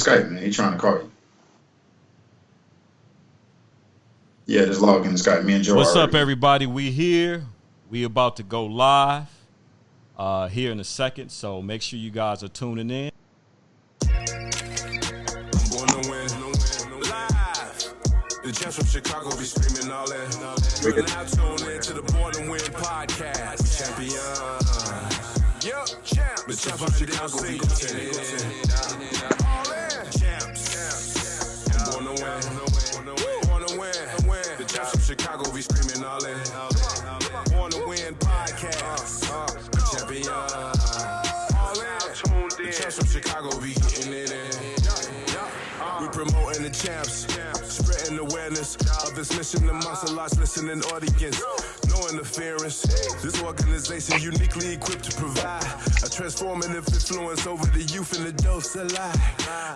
Skype, man. He trying to call you. Yeah, just log in to Skype. Me and Joe. What's up, everybody? We here. We about to go live here in a second, so make sure you guys are tuning in. The Champs from Chicago be screaming all that. You're now tuned in to the Born to Win podcast. Champion. Yep, champs. The Champs from Chicago be Singleton. All in. Champs. Born to win. Born to win. The Champs from Chicago be screaming all that. Born to Win podcast. Champion. All in. The Champs from Chicago be getting it in. We promoting the champs, spreading awareness of this mission amongst a large listening audience. No interference. This organization uniquely equipped to provide a transformative influence over the youth and adults alike.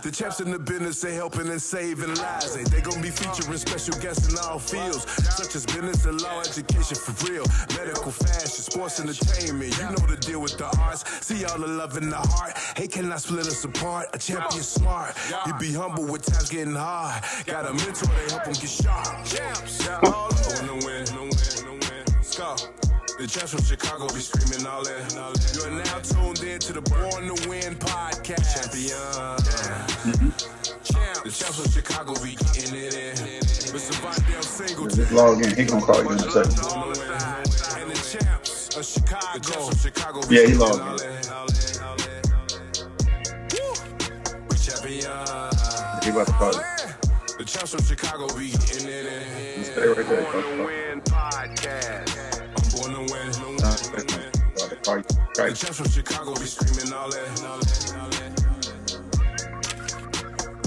The champs in the business, they helping and saving lives. They gonna be featuring special guests in all fields, such as business and law, education for real, medical, fashion, sports, entertainment. You know the deal with the arts. See all the love in the heart. Hey, cannot split us apart. A champion smart. You be humble with times getting hard. Got a mentor, they help them get sharp. Champs, all on the win, no win. Let's go. The Champs from Chicago be screaming all that. You are now tuned in to the Born to Win podcast. Champion. The Champs from Chicago be getting it in. Mr. Vondale Singleton. Just log in. He gonna call you in a second. And the Champs of Chicago. Yeah, he logged in. He about to call you. The Champs from Chicago be getting it in. Stay right there. Born to Win podcast. I'm born to win. The Champs from Chicago be screaming all that.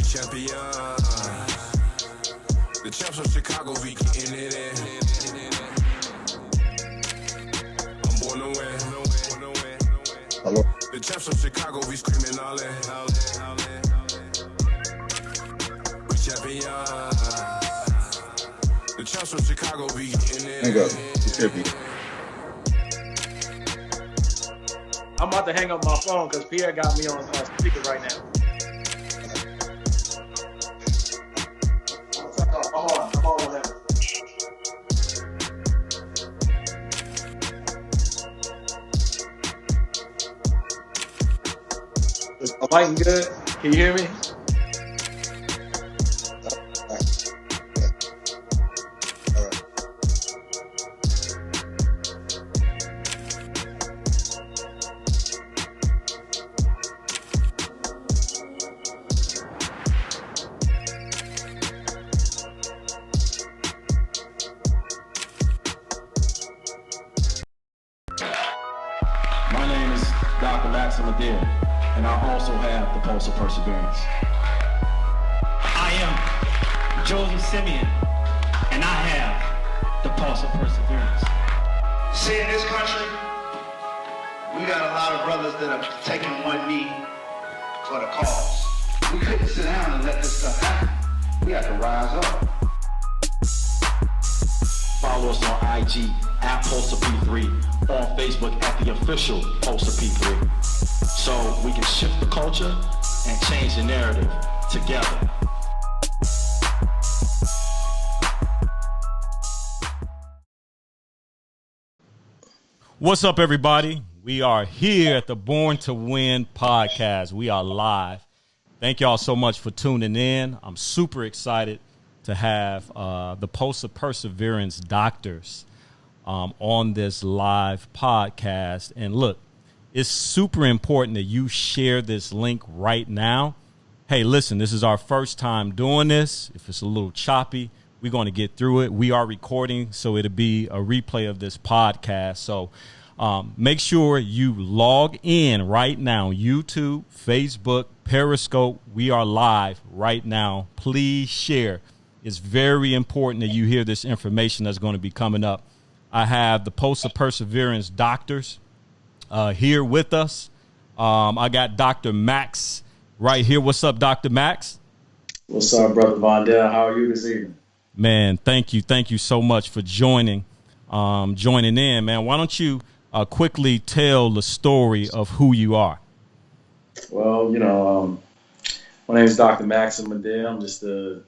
Champion. The Champs from Chicago be getting it in. I'm born to win. Hello. The Champs from Chicago be screaming all that. Champion. The Champs from Chicago be getting it. Hang up. He should be. I'm about to hang up my phone because Pierre got me on speaker right now. I'm on him. Is my mic good? Can you hear me? And I also have the pulse of perseverance. I am Joseph Simeon, and I have the pulse of perseverance. See, in this country, we got a lot of brothers that are taking one knee for the cause. We couldn't sit down and let this stuff happen. We have to rise up. Follow us on IG at Pulse of P3, on Facebook at the official Pulse of P3. So we can shift the culture and change the narrative together. What's up, everybody? We are here at the Born to Win podcast. We are live. Thank y'all so much for tuning in. I'm super excited to have the Pulse of Perseverance doctors on this live podcast. And look, it's super important that you share this link right now. Hey, listen, this is our first time doing this. If it's a little choppy, we're going to get through it. We are recording, so it'll be a replay of this podcast. So make sure you log in right now. YouTube, Facebook, Periscope. We are live right now. Please share. It's very important that you hear this information that's going to be coming up. I have the Pulse of Perseverance doctors here with us. I got Dr. Max right here. What's up, Dr. Max? What's up, Brother Vondale? How are you this evening? Man, thank you. Thank you so much for joining in, man. Why don't you quickly tell the story of who you are? Well, My name is Dr. Maxim Madell. I'm just the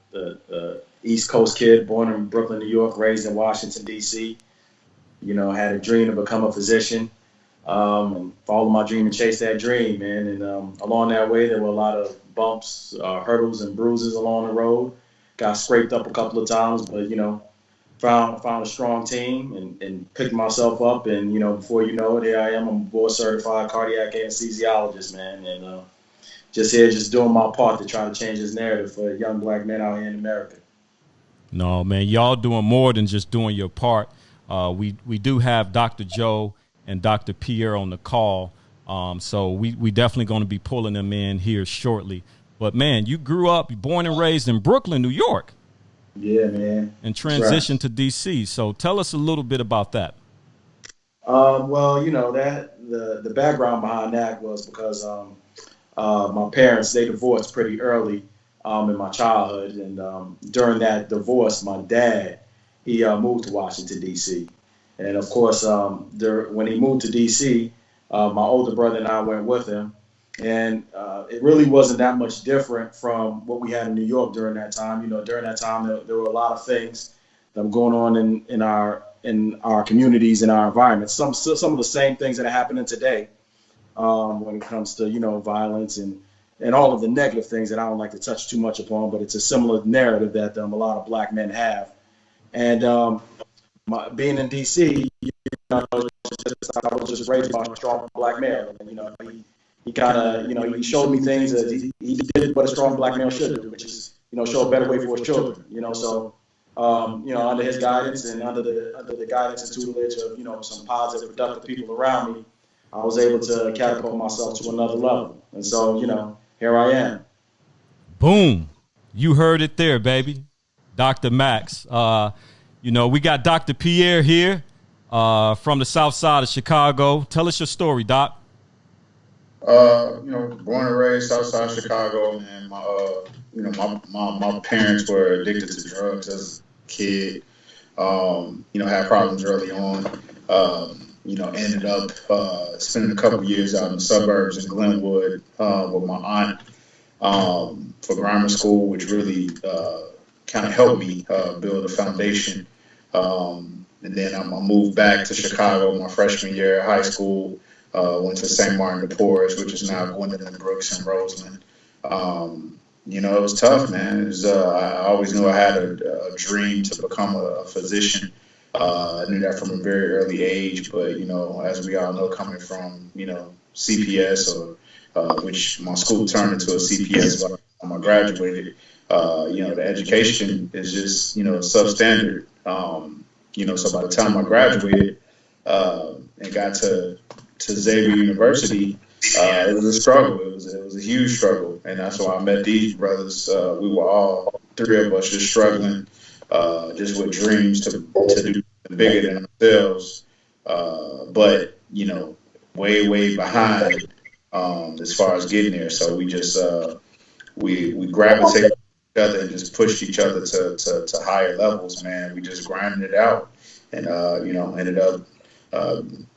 East Coast kid, born in Brooklyn, New York, raised in Washington, D.C. You know, had a dream to become a physician, and follow my dream and chase that dream, man. And along that way, there were a lot of bumps, hurdles, and bruises along the road. Got scraped up a couple of times, but, you know, found a strong team and picked myself up. And, you know, before you know it, here I am. I'm a board-certified cardiac anesthesiologist, man. And just here, just doing my part to try to change this narrative for young black men out here in America. No, man, y'all doing more than just doing your part. We do have Dr. Joe and Dr. Pierre on the call, so we definitely going to be pulling them in here shortly. But, man, you grew up, born and raised in Brooklyn, New York. Yeah, man. And transitioned to D.C. So tell us a little bit about that. Well, you know, that the background behind that was because my parents, they divorced pretty early in my childhood. And during that divorce, my dad, he moved to Washington, D.C. And, of course, when he moved to D.C., my older brother and I went with him. And it really wasn't that much different from what we had in New York during that time. You know, during that time, there were a lot of things that were going on in our communities, in our environments. Some of the same things that are happening today when it comes to, you know, violence and all of the negative things that I don't like to touch too much upon. But it's a similar narrative that a lot of black men have. And being in D.C., you know, I was just raised by a strong black male. And, you know, he kind of, you know, he showed me things that he did what a strong black male should do, which is, you know, show a better way for his children. You know, so you know, under his guidance and under the guidance and tutelage of, you know, some positive, productive people around me, I was able to catapult myself to another level. And so, you know, here I am. Boom. You heard it there, baby. Dr. Max. You know, we got Dr. Pierre here from the south side of Chicago. Tell us your story, Doc. You know, born and raised south side Chicago, and my parents were addicted to drugs as a kid. You know, had problems early on. You know, ended up spending a couple of years out in the suburbs in Glenwood with my aunt for grammar school, which really kind of helped me build a foundation. And then I moved back to Chicago my freshman year of high school. Went to St. Martin de Porres, which is now Gwendolyn Brooks and Roseland. You know, it was tough, man. It was, I always knew I had a dream to become a physician. I knew that from a very early age, but, you know, as we all know, coming from, you know, CPS, or which my school turned into a CPS by the time I graduated, you know, the education is just, you know, substandard. You know, so by the time I graduated and got to Xavier University, it was a struggle. It was a huge struggle, and that's why I met these brothers. We were all three of us just struggling, just with dreams to do bigger than ourselves. But you know, way behind as far as getting there. So we just we gravitated each other and just pushed each other to higher levels. Man, we just grinded it out, and you know, ended up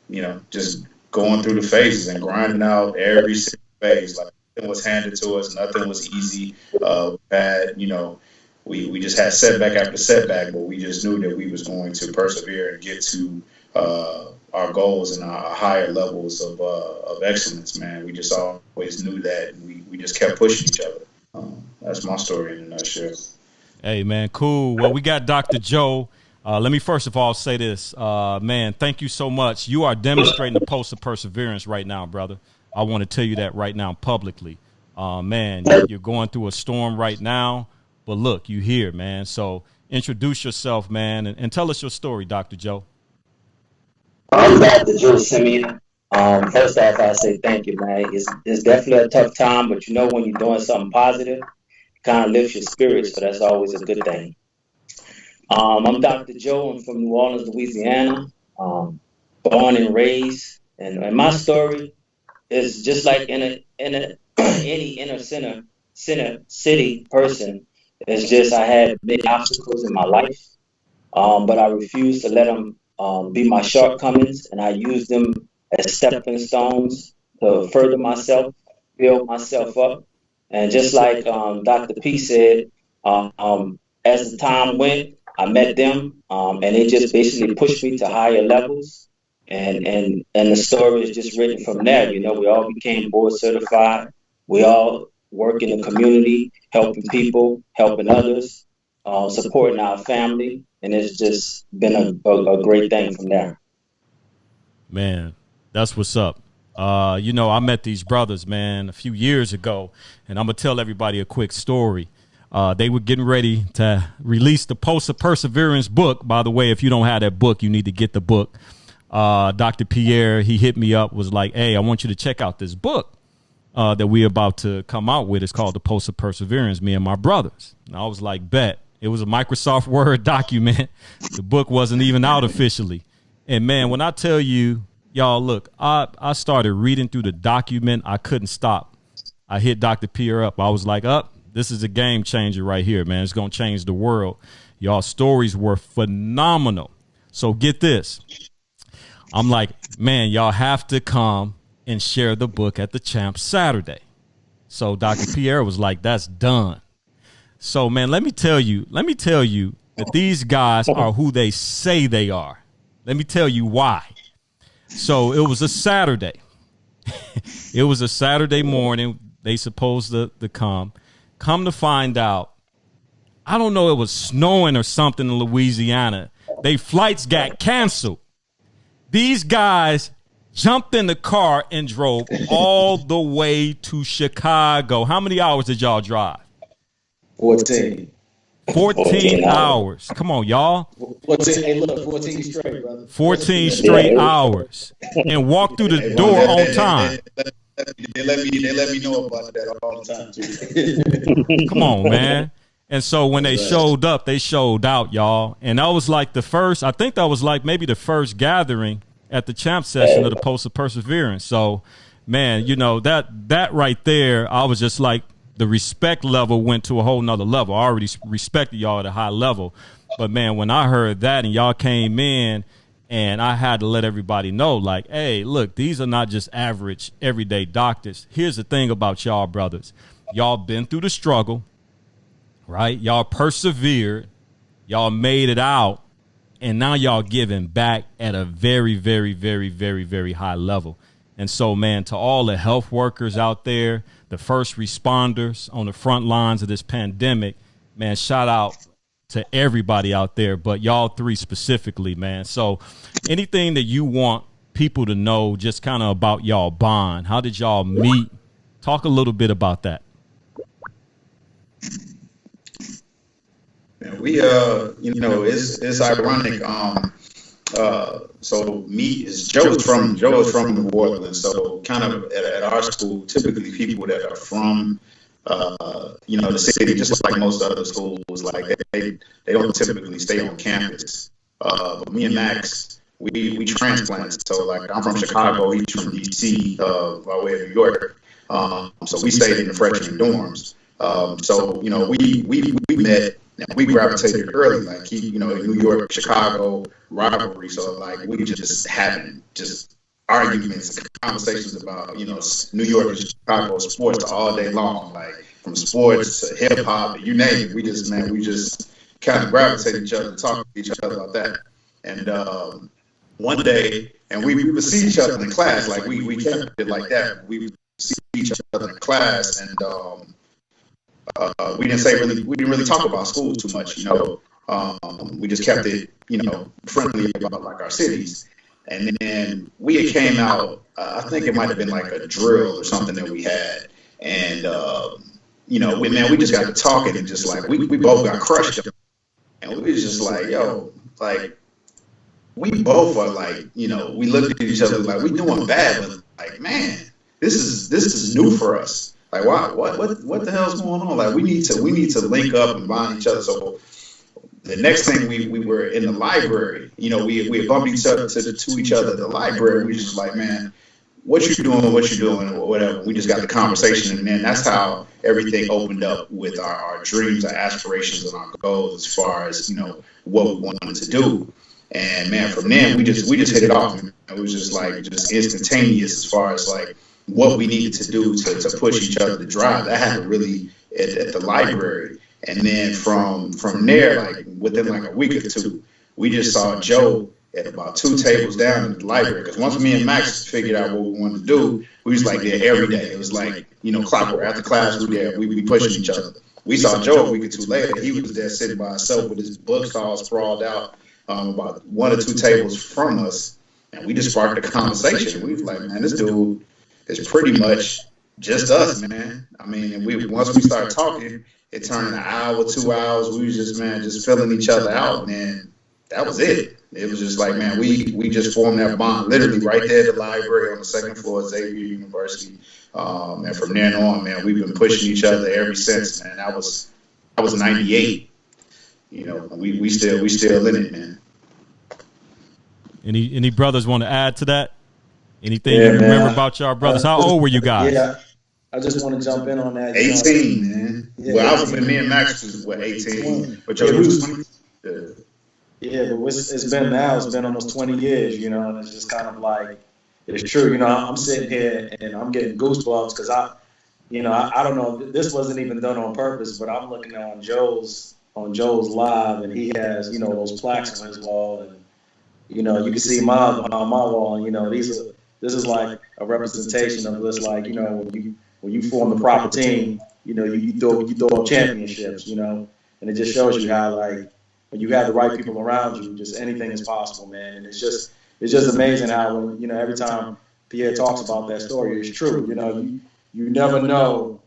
you know, just going through the phases and grinding out every single phase. Like, nothing was handed to us, nothing was easy. You know, we just had setback after setback, but we just knew that we was going to persevere and get to our goals and our higher levels of excellence, man. We just always knew that, and we just kept pushing each other. That's my story in a nutshell. Hey, man, cool. Well, we got Dr. Joe. Let me first of all say this, man, thank you so much. You are demonstrating the post of perseverance right now, brother. I want to tell you that right now publicly. Man, you're going through a storm right now, but look, you here, man. So introduce yourself, man, and tell us your story, Dr. Joe. I'm Dr. Joe Simeon. First off, I say thank you, man. It's definitely a tough time, but you know, when you're doing something positive, it kind of lifts your spirits, so that's always a good thing. I'm Dr. Joe. I'm from New Orleans, Louisiana, born and raised. And my story is just like any inner city person. It's just I had many obstacles in my life, but I refused to let them be my shortcomings, and I used them as stepping stones to further myself, build myself up, And just like Dr. P said, as the time went, I met them, and they just basically pushed me to higher levels. And the story is just written from there. You know, we all became board certified. We all work in the community, helping people, helping others, supporting our family. And it's just been a great thing from there. Man, that's what's up. You know, I met these brothers, man, a few years ago, and I'm going to tell everybody a quick story. They were getting ready to release the Pulse of Perseverance book. By the way, if you don't have that book, you need to get the book. Dr. Pierre, he hit me up, was like, hey, I want you to check out this book that we're about to come out with. It's called the Pulse of Perseverance, me and my brothers. And I was like, bet. It was a Microsoft Word document. The book wasn't even out officially. And, man, when I tell you, y'all, look, I started reading through the document. I couldn't stop. I hit Dr. Pierre up. I was like, this is a game changer right here, man. It's going to change the world. Y'all stories were phenomenal. So get this. I'm like, man, y'all have to come and share the book at the Champ Saturday. So Dr. Pierre was like, that's done. So, man, let me tell you that these guys are who they say they are. Let me tell you why. So it was a Saturday. It was a Saturday morning. They supposed to come. Come to find out, I don't know, it was snowing or something in Louisiana. They flights got canceled. These guys jumped in the car and drove all the way to Chicago. How many hours did y'all drive? 14 hours. Come on, y'all. 14 straight, brother. 14 straight hours. And walk through the door on time. They let me know about that all the time, too. Come on, man. And so when they showed up, they showed out, y'all. And that was like maybe the first gathering at the Champ session of the Pulse of Perseverance. So, man, you know, that right there, I was just like, the respect level went to a whole nother level. I already respected y'all at a high level. But, man, when I heard that and y'all came in and I had to let everybody know, like, hey, look, these are not just average everyday doctors. Here's the thing about y'all, brothers. Y'all been through the struggle, right? Y'all persevered. Y'all made it out. And now y'all giving back at a very, very, very, very, very high level. And so, man, to all the health workers out there, the first responders on the front lines of this pandemic, man, shout out to everybody out there, but y'all three specifically, man. So anything that you want people to know just kind of about y'all bond, how did y'all meet? Talk a little bit about that. We, you know, it's ironic. So Joe's from New Orleans. So kind of at our school, typically people that are from, you know, the city, just like most other schools, like they don't typically stay on campus. But me and Max, we transplanted. So like I'm from Chicago, he's from DC, by way of New York. So we stayed in the freshman dorms. So you know, we met. And we gravitated early, like you know, New York, Chicago rivalry. So like we just having just arguments and conversations about, you know, New York and Chicago sports all day long, like from sports to hip hop, you name it. We just kind of gravitate each other, talk to each other about that. And one day, and we would see each other in class, like we kept it like that. We would see each other in class, and we didn't really talk about school too much, you know. We just kept it, you know, friendly about like our cities. And then we came out, I think it might have been like a drill or something that we had. And, you know, we just got to talking and just like, we both got crushed. And we was just like, yo, like, we both are like, you know, we looked at each other like, we doing bad, but like, man, this is new for us. Like, what the hell's going on? Like, we need to link up and bond each other. So the next thing we were in the library, you know, we bumped each other to each other at the library. We just like, man, what you doing, or whatever. We just got the conversation, and then that's how everything opened up with our dreams, our aspirations, and our goals as far as, you know, what we wanted to do. And man, from then we just hit it off. It was just like just instantaneous as far as like, what we needed to do to push each other to drive. That happened really at the library. And then from there, like within like a week or two, we just saw Joe at about 2 tables down in the library. Because once me and Max figured out what we wanted to do, we was like there every day. It was like, clockwork. After class, we there. We be pushing each other. We saw Joe a week or two later. He was there sitting by himself with his books all sprawled out about 1 or 2 tables from us. And we just sparked a conversation. We was like, man, this dude is pretty much just us, man. I mean, and once we started talking, it turned an hour, 2 hours. We was just filling each other out, man. That was it. It was just like, man, we just formed that bond literally right there at the library on the 2nd floor of Xavier University. And from then on, man, we've been pushing each other ever since, man. That was 98. We still in it, man. Any brothers want to add to that? Anything you remember about y'all brothers? How old were you guys? Yeah, I just want to jump in on that. 18, man. Yeah, well, me and Max was 18, but you was 20. Yeah, but it's been almost 20 years, and it's just kind of like, it's true. I'm sitting here and I'm getting goosebumps because I don't know, this wasn't even done on purpose, but I'm looking on Joe's live, and he has, those plaques on his wall, and you can see mine behind my wall, and this is like a representation of this, like, when you form the proper team, you throw up championships, and it just shows you how, like, when you have the right people around you, just anything is possible, man. And it's just amazing how, when, every time Pierre talks about that story, it's true. You never know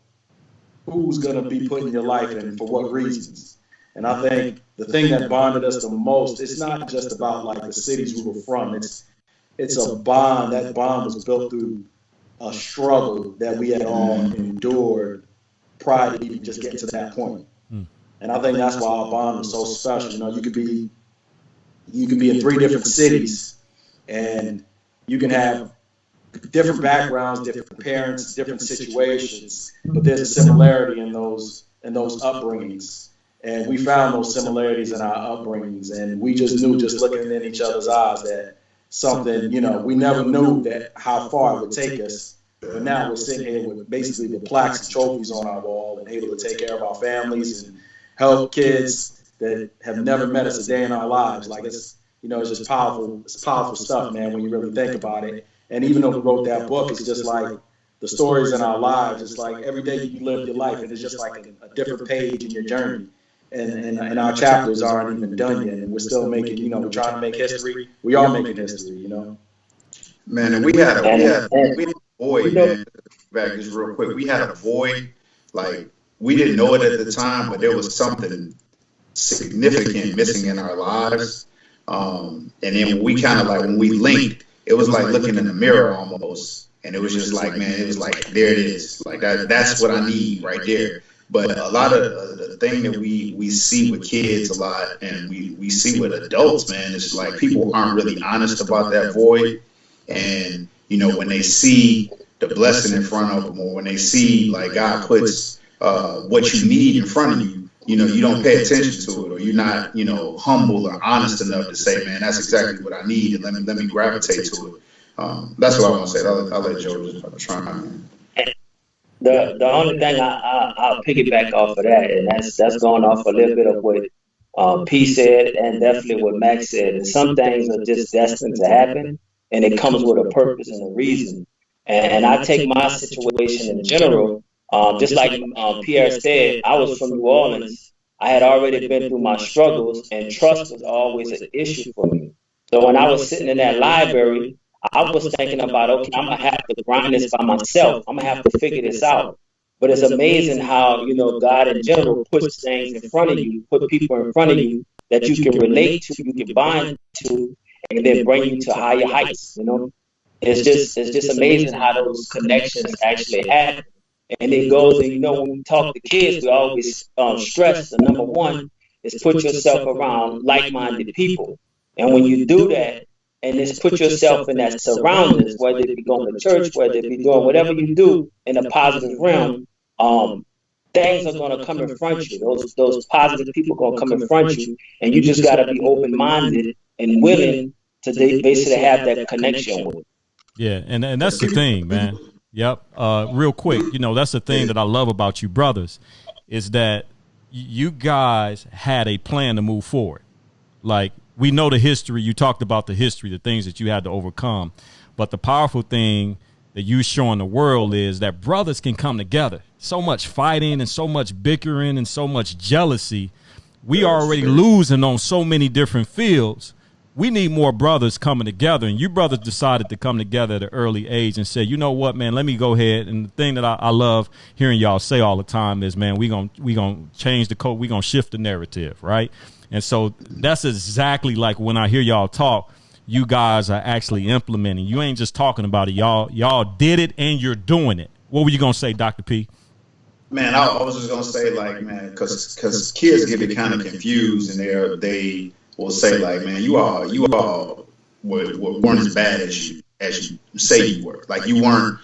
who's going to be put in your life and for what reasons. And I think the thing that bonded us the most, it's not just about like the cities we were from. It's a bond. That bond was built through a struggle that we had all endured prior to even just getting to that point. And I think that's why our bond was so special. You could be in 3 different cities, and you can have different backgrounds, different parents, different situations, but there's a similarity in those upbringings. And we found those similarities in our upbringings, and we just knew, just looking in each other's eyes, that something, we never knew that how far it would take us. But now we're sitting here with basically the plaques and trophies on our wall and able to take care of our families and help kids that have never met us a day in our lives. Like, it's just powerful. It's powerful stuff, man, when you really think about it. And even though we wrote that book, it's just like the stories in our lives. It's like every day you live your life, and it's just like a different page in your journey. And our chapters aren't even done yet, and we're still making, we're trying to make history. We are making history, Man, and we had a void, man. Back just real quick, we had a void. Like, we didn't know it at the time, but there was something significant missing in our lives. And then we kind of like, when we linked, it was like looking in the mirror almost. And it was just like, man, it was like, there it is. Like, that's what I need right there. But a lot of the thing that we see with kids a lot, and we see with adults, man, is like people aren't really honest about that void. And, when they see the blessing in front of them, or when they see like God puts what you need in front of you, you don't pay attention to it, or you're not, humble or honest enough to say, man, that's exactly what I need, and let me gravitate to it. That's what I want to say. I'll let Joe just try. The only thing I'll piggyback off of that, and that's going off a little bit of what P said, and definitely what Max said. And some things are just destined to happen, and it comes with a purpose and a reason. And I take my situation in general. Just like Pierre said, I was from New Orleans. I had already been through my struggles, and trust was always an issue for me. So when I was sitting in that library, I was thinking about, okay, I'm going to have to grind this by myself. I'm going to have to figure this out. But it's amazing how, God in general puts things in front of you, put people in front of you that you can relate to, you can bind to, and then bring you to higher heights, It's just amazing how those connections actually happen. And it goes, and when we talk to kids, we always stress the number one is put yourself around like-minded people. And when you do that, and just put yourself in that surroundings, whether it be going to church, whether it be doing whatever you do in a positive realm, things are going to come in front of you. Those positive people are going to come in front of you, and you just got to be open-minded and willing to basically have that connection with. Yeah, and that's the thing, man. Yep. Real quick, that's the thing that I love about you brothers is that you guys had a plan to move forward. Like, we know the history. You talked about the history, the things that you had to overcome. But the powerful thing that you showing the world is that brothers can come together. So much fighting and so much bickering and so much jealousy. We are already losing on so many different fields. We need more brothers coming together. And you brothers decided to come together at an early age and say, you know what, man, let me go ahead. And the thing that I love hearing y'all say all the time is, man, we gonna change the code. We gonna shift the narrative, right? And so that's exactly like when I hear y'all talk, you guys are actually implementing. You ain't just talking about it. Y'all did it and you're doing it. What were you going to say, Dr. P? Man, I was just going to say, like, man, because kids get it kind of confused and they will say, like, man, you all weren't as bad as you say you were. Like, you weren't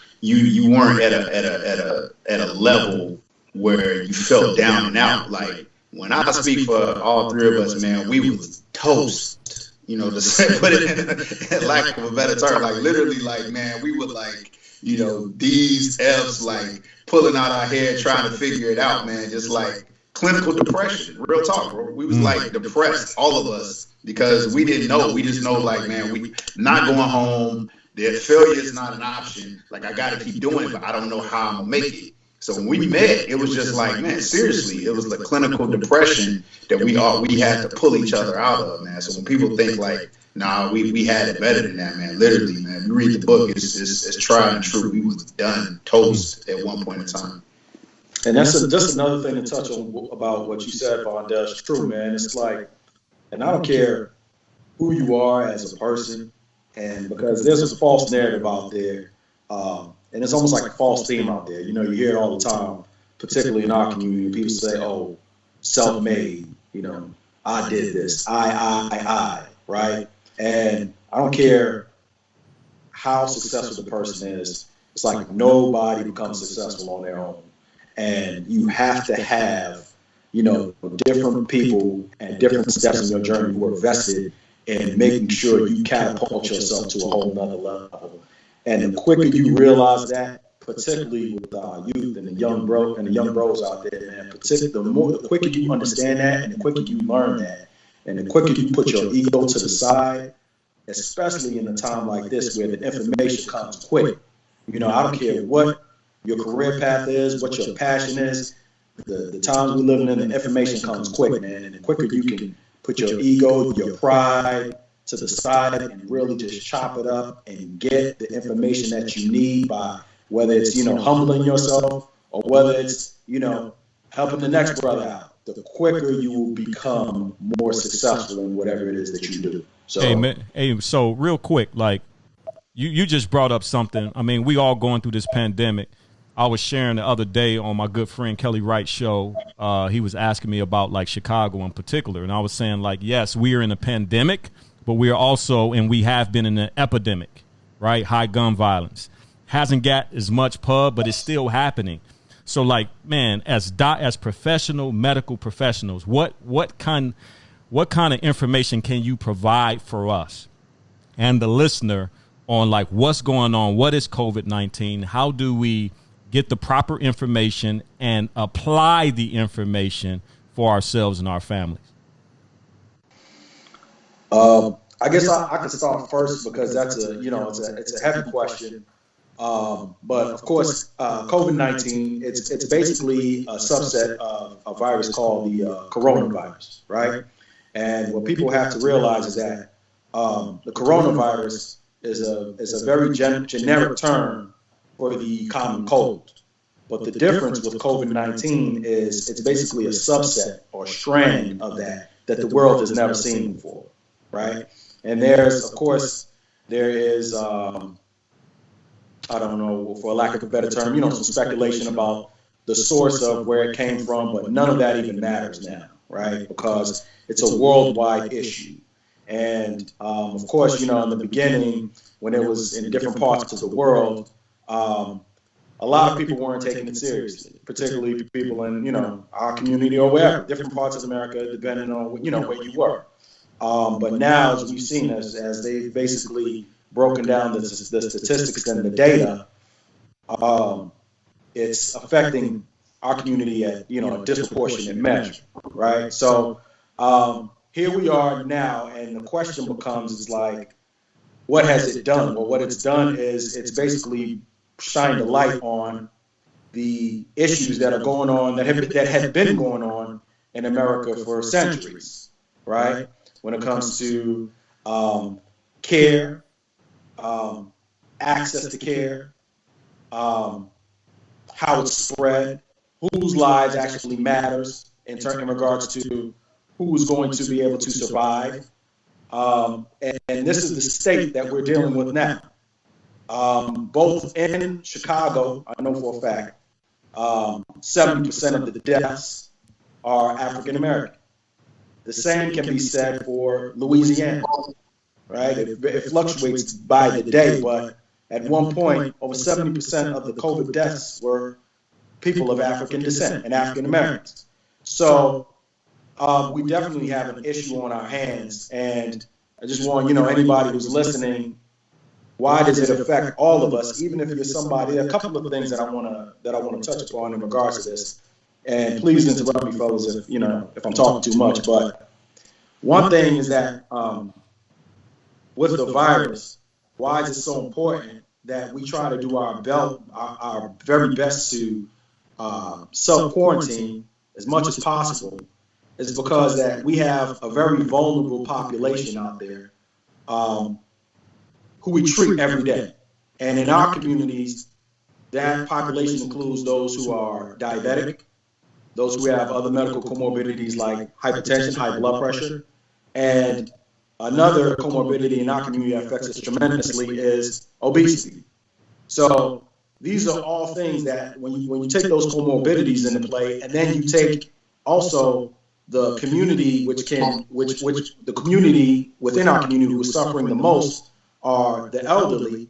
at a level where you felt down and out. Like, when I speak for all three of us, man, we was toast. To say, put it in lack of a better term, like literally, like, man, we would like, D's, F's, like pulling out our hair, trying to figure it out, man. Just like clinical depression, real talk, bro. We was like depressed, all of us, because we didn't know. We just know, like, man, we not going home. That failure is not an option. Like, I got to keep doing it, but I don't know how I'm gonna make it. So when we met, it was just like, man, seriously, it was the clinical depression that we had to pull each other out of, man. So when people think like, nah, we had it better than that, man, literally, man, you read the book, it's tried and true. We was done toast at one point in time. And that's just another thing to touch on about what you said, Vondale. It's true, man. It's like, and I don't care who you are as a person, and because there's this false narrative out there, and it's almost like a false theme out there. You hear it all the time, particularly in our community. People say, oh, self-made, I did this, I, right? And I don't care how successful the person is. It's like nobody becomes successful on their own. And you have to have, different people and different steps in your journey who are vested in making sure you catapult yourself to a whole nother level. And the quicker you realize that, particularly with our youth and the young bros out there, man, the quicker you understand that, and the quicker you learn that, and the quicker you put your ego to the side, especially in a time like this where the information comes quick. I don't care what your career path is, what your passion is. The times we're living in, the information comes quick, man. And the quicker you can put your ego, your pride to the side and really just chop it up and get the information that you need by whether it's, humbling yourself or whether it's, helping the next brother out, the quicker you will become more successful in whatever it is that you do. So, hey, so real quick, like you just brought up something. I mean, we all going through this pandemic. I was sharing the other day on my good friend Kelly Wright's show. He was asking me about like Chicago in particular. And I was saying, like, yes, we are in a pandemic, but we are also, and we have been in an epidemic, right? High gun violence. Hasn't got as much pub, but it's still happening. So, like, man, as professional medical professionals, what kind of information can you provide for us and the listener on like what's going on? What is COVID-19? How do we get the proper information and apply the information for ourselves and our families? I guess I could start first because that's it's a heavy question. But of course, COVID-19, it's basically a subset of a virus called the coronavirus, right? And what people have to realize is that the coronavirus is a very generic term for the common cold. But the difference with COVID-19 is it's basically a subset or strand of that the world has never seen before, right? And there is, I don't know, for lack of a better term, some speculation about the source of where it came from, but none of that even matters now, right? Because it's a worldwide issue. And of course, in the beginning, when it was in different parts of the world, a lot of people weren't taking it seriously, particularly people in, our community or wherever, different parts of America, depending on, where you were. But now, as we've seen, as they've basically broken down the statistics and the data, it's affecting our community at a disproportionate measure, right? So here we are now, and the question becomes is like, what has it done? Well, what it's done is it's basically shined a light on the issues that are going on that have been going on in America for centuries, right? When it comes to care, access to care, how it's spread, whose lives actually matters in regards to who's going to be able to survive. And this is the state that we're dealing with now. Both in Chicago, I know for a fact, 70% of the deaths are African American. The same can be said for Louisiana, right? It fluctuates by the day, but at one point, over 70% of the COVID deaths were people of African descent and African Americans. So we definitely have an issue on our hands, and I just want anybody who's listening, why does it affect all of us? Even if you're somebody, there are a couple of things that I want to touch upon in regards to this. And please interrupt me, fellas, if I'm talking too much. But one thing is that with the virus, why is it so important that we try to do our very best to self-quarantine as much as possible? Is because that we have a very vulnerable population out there who we treat every day. And in our communities, that population includes those who are diabetic, those who have other medical comorbidities like hypertension, high blood pressure, and another comorbidity in our community that affects us tremendously is obesity. So these are all things that when you take those comorbidities into play, and then you take also the community, which the community within our community who is suffering the most are the elderly.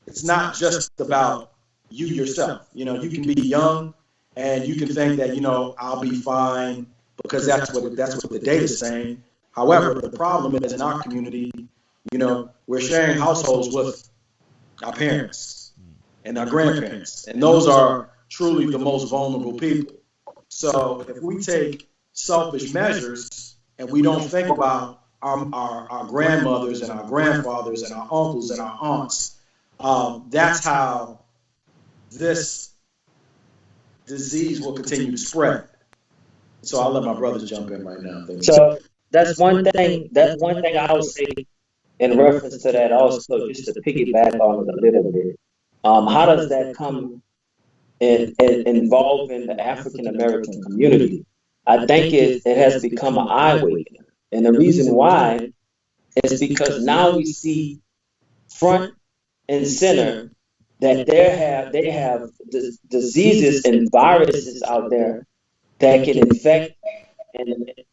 It's not just about you yourself. You can be young and you can think that I'll be fine because that's what the data is saying. However, the problem is in our community, we're sharing households with our parents and our grandparents, and those are truly the most vulnerable people. So if we take selfish measures and we don't think about our grandmothers and our grandfathers and our uncles and our aunts, that's how this disease will continue to spread. So I'll let my brothers jump in right now. So that's one thing I would say in reference to that also, just to piggyback on it a little bit. How does that come involving the African American community? I think it has become an eye awakener. And the reason why is because now we see front and center that they have diseases and viruses out there that can infect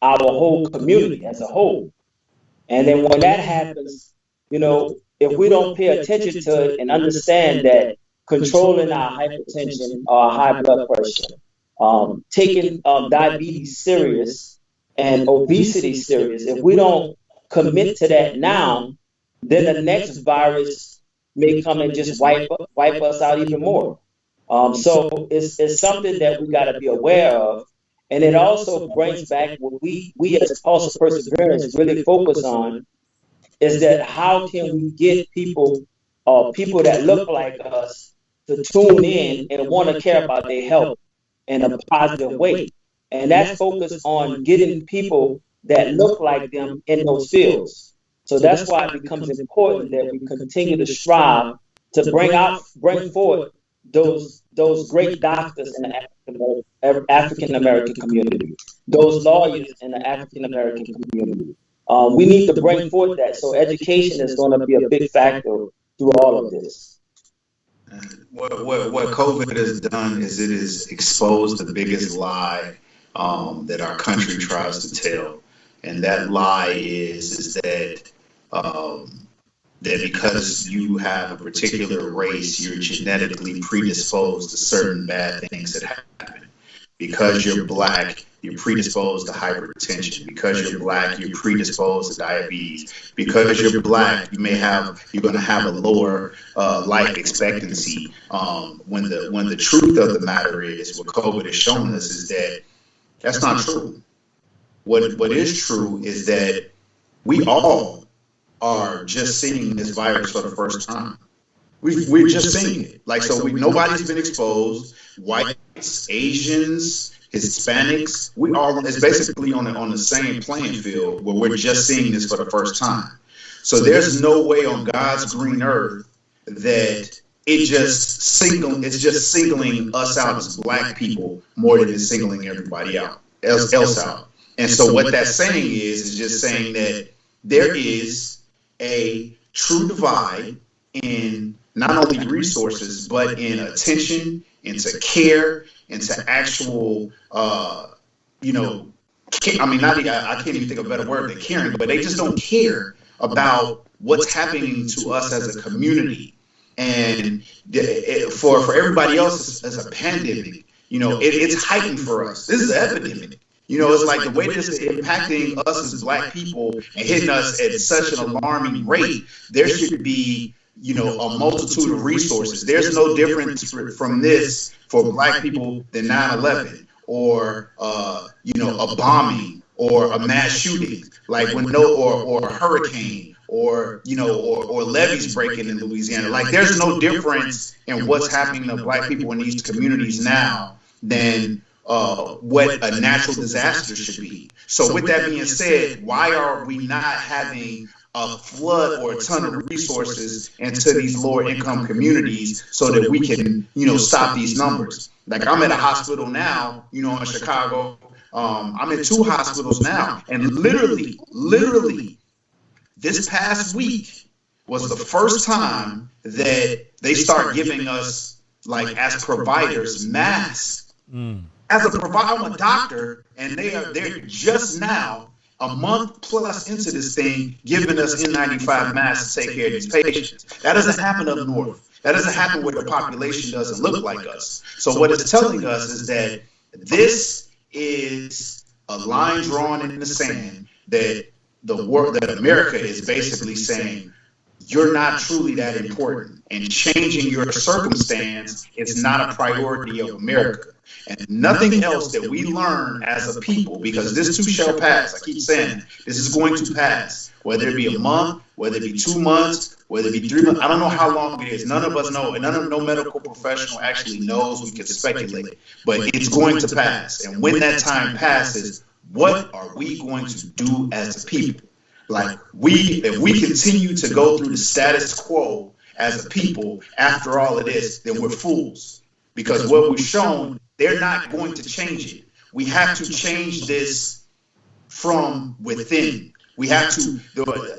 our whole community as a whole. And then when that happens, if we don't pay attention to it and understand that controlling our hypertension or high blood pressure, taking diabetes serious and obesity serious, if we don't commit to that now, then the next virus may come and just wipe us out even more. So it's something that we got to be aware of. And it also brings back what we as Pulse of Perseverance really focus on, is that how can we get people that look like us to tune in and want to care about their health in a positive way. And that's focused on getting people that look like them in those fields. So that's why it becomes important that we continue to strive to bring forward those great doctors in the African American community, those lawyers in the African American community. We need to bring forth that. So education is going to be a big factor through all of this. What COVID has done is it has exposed the biggest lie that our country tries to tell, and that lie is that that because you have a particular race, you're genetically predisposed to certain bad things that happen. Because you're black, you're predisposed to hypertension. Because you're black, you're predisposed to diabetes. Because you're black, you're going to have a lower life expectancy. When the truth of the matter is, what COVID has shown us is that that's not true. What is true is that we all are just seeing this virus for the first time. We're just seeing it. Nobody's been exposed. Whites, Asians, Hispanics, it's basically on the same playing field where we're just seeing this for the first time. So there's no way on God's green earth that it's just singling us out as black people more than it's singling everybody else out. And so what that's saying is just saying that there is a true divide in not only resources, but in attention, into care, into actual, I can't even think of a better word than caring, but they just don't care about what's happening to us as a community. And for everybody else, as a pandemic, it's heightened for us. This is an epidemic. It's like the way this is impacting us as black people and hitting us at such an alarming rate, there should be, a multitude of resources. There's no difference from this for black people than 9/11 or, a bombing or a mass shooting, or a hurricane or levees breaking in Louisiana. Like, there's no difference in what's happening to black people in these communities now than what a natural disaster should be. So with that being said, why are we not having a flood or a ton of resources into these lower income communities so that we can, stop these numbers? Like, I'm at a hospital now, in Chicago. I'm in 2 hospitals now. And literally, this past week was the first time that they start giving us, as providers, masks. As a provider, I'm a doctor, and they're just now, a month plus into this thing, giving us N95 masks to take care of these patients. That doesn't happen up north. That doesn't happen where the population doesn't look like us. So what it's telling us is that this is a line drawn in the sand that that America is basically saying, you're not truly that important, and changing your circumstance is not a priority of America. And nothing else that we learn as a people, because this too shall pass. I keep saying this is going to pass, whether it be a month, whether it be 2 months, whether it be 3 months. I don't know how long it is. None of us know, and no medical professional actually knows. We can speculate, but it's going to pass. And when that time passes, what are we going to do as a people? If we continue to go through the status quo as a people after all of this, then we're fools. Because what we've shown, they're not going to change it. We have to change this from within. We have to,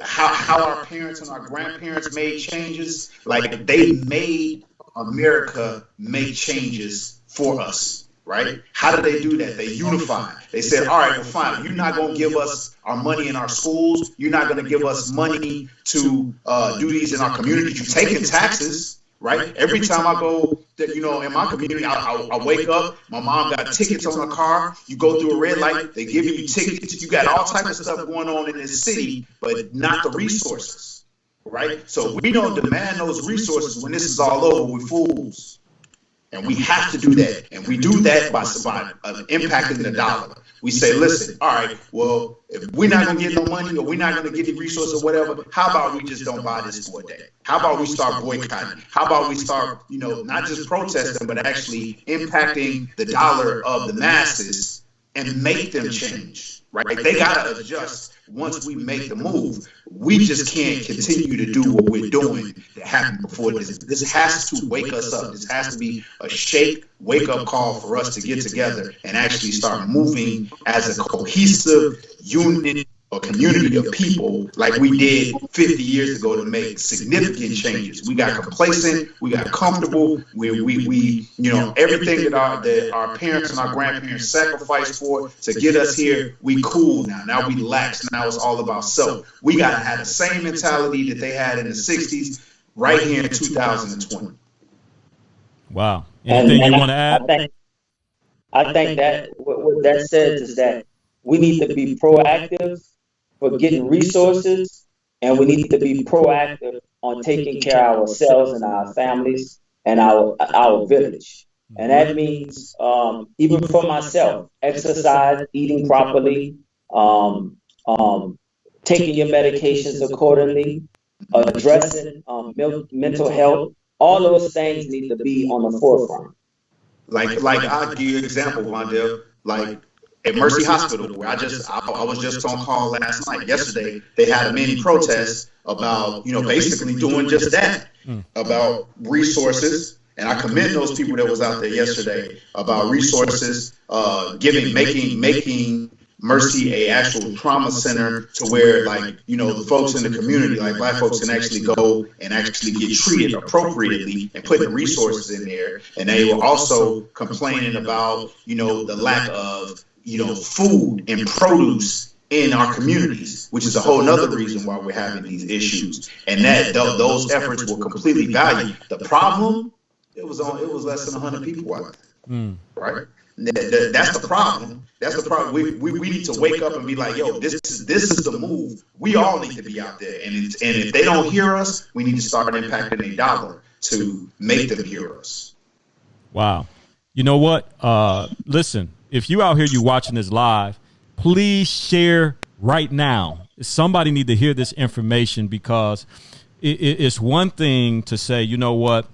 how our parents and our grandparents made changes, they made America make changes for us. Right? How did they do that? They unified. They said, all right, well, fine. You're not going to give us our money in our schools. You're not going to give us money to do these in our community. You're taking taxes, right? Every time I go, in my community, I wake up, my mom got tickets on her car. You go through a red light, they give you tickets. You got all types of stuff going on in this city, but not the resources, right? So we don't demand those resources when this is all over. We're fools. And we have to do that. And we do that by impacting the dollar. We say, listen, all right, well, if we're not going to get no money or we're not going to get the resources or whatever, how about we just don't buy this for a day? How about we start boycotting? How about we start, not just protesting, but actually impacting the dollar of the masses and make them change, right? They got to adjust once we make the move. We just can't continue to do what we're doing that happened before this. This has to wake us up. This has to be a wake-up call for us to get together and actually start moving as a cohesive unit or community of people like we did 50 years ago to make significant changes. We got complacent, we got comfortable, we everything that our parents and our grandparents sacrificed for to get us here, we cool now. Now we lax. Now it's all about self. We got to have the same mentality that they had in the 60s right here in 2020. Wow. Anything you want to add? I think that what that says is that we need to be proactive for getting resources, and we need to be proactive on taking care of ourselves and our families and our village. And that means even for myself, exercise, eating properly, um, taking your medications accordingly, addressing mental health. All those things need to be on the forefront. Like I'll give you an example, Vondale. Like at Mercy Hospital, where I was just on call yesterday, they had a mini protest about, basically doing just that, about resources. And I commend those people that was out there yesterday about resources, making Mercy a actual trauma center to where, the folks in the community, like Black folks, can actually go and actually get treated appropriately and putting resources in there. And they were also complaining about, the lack of, food and produce in our communities, which is a whole nother reason why we're having these issues. And that those efforts were completely valued. The problem, it was less than 100 people out there, right? That's the problem. That's the problem. We need to wake up and be like, yo, this is the move. We all need to be out there. And if they don't hear us, we need to start impacting a dollar to make them hear us. Wow. You know what? Listen, if you out here, you watching this live, please share right now. Somebody need to hear this information, because it's one thing to say, you know what,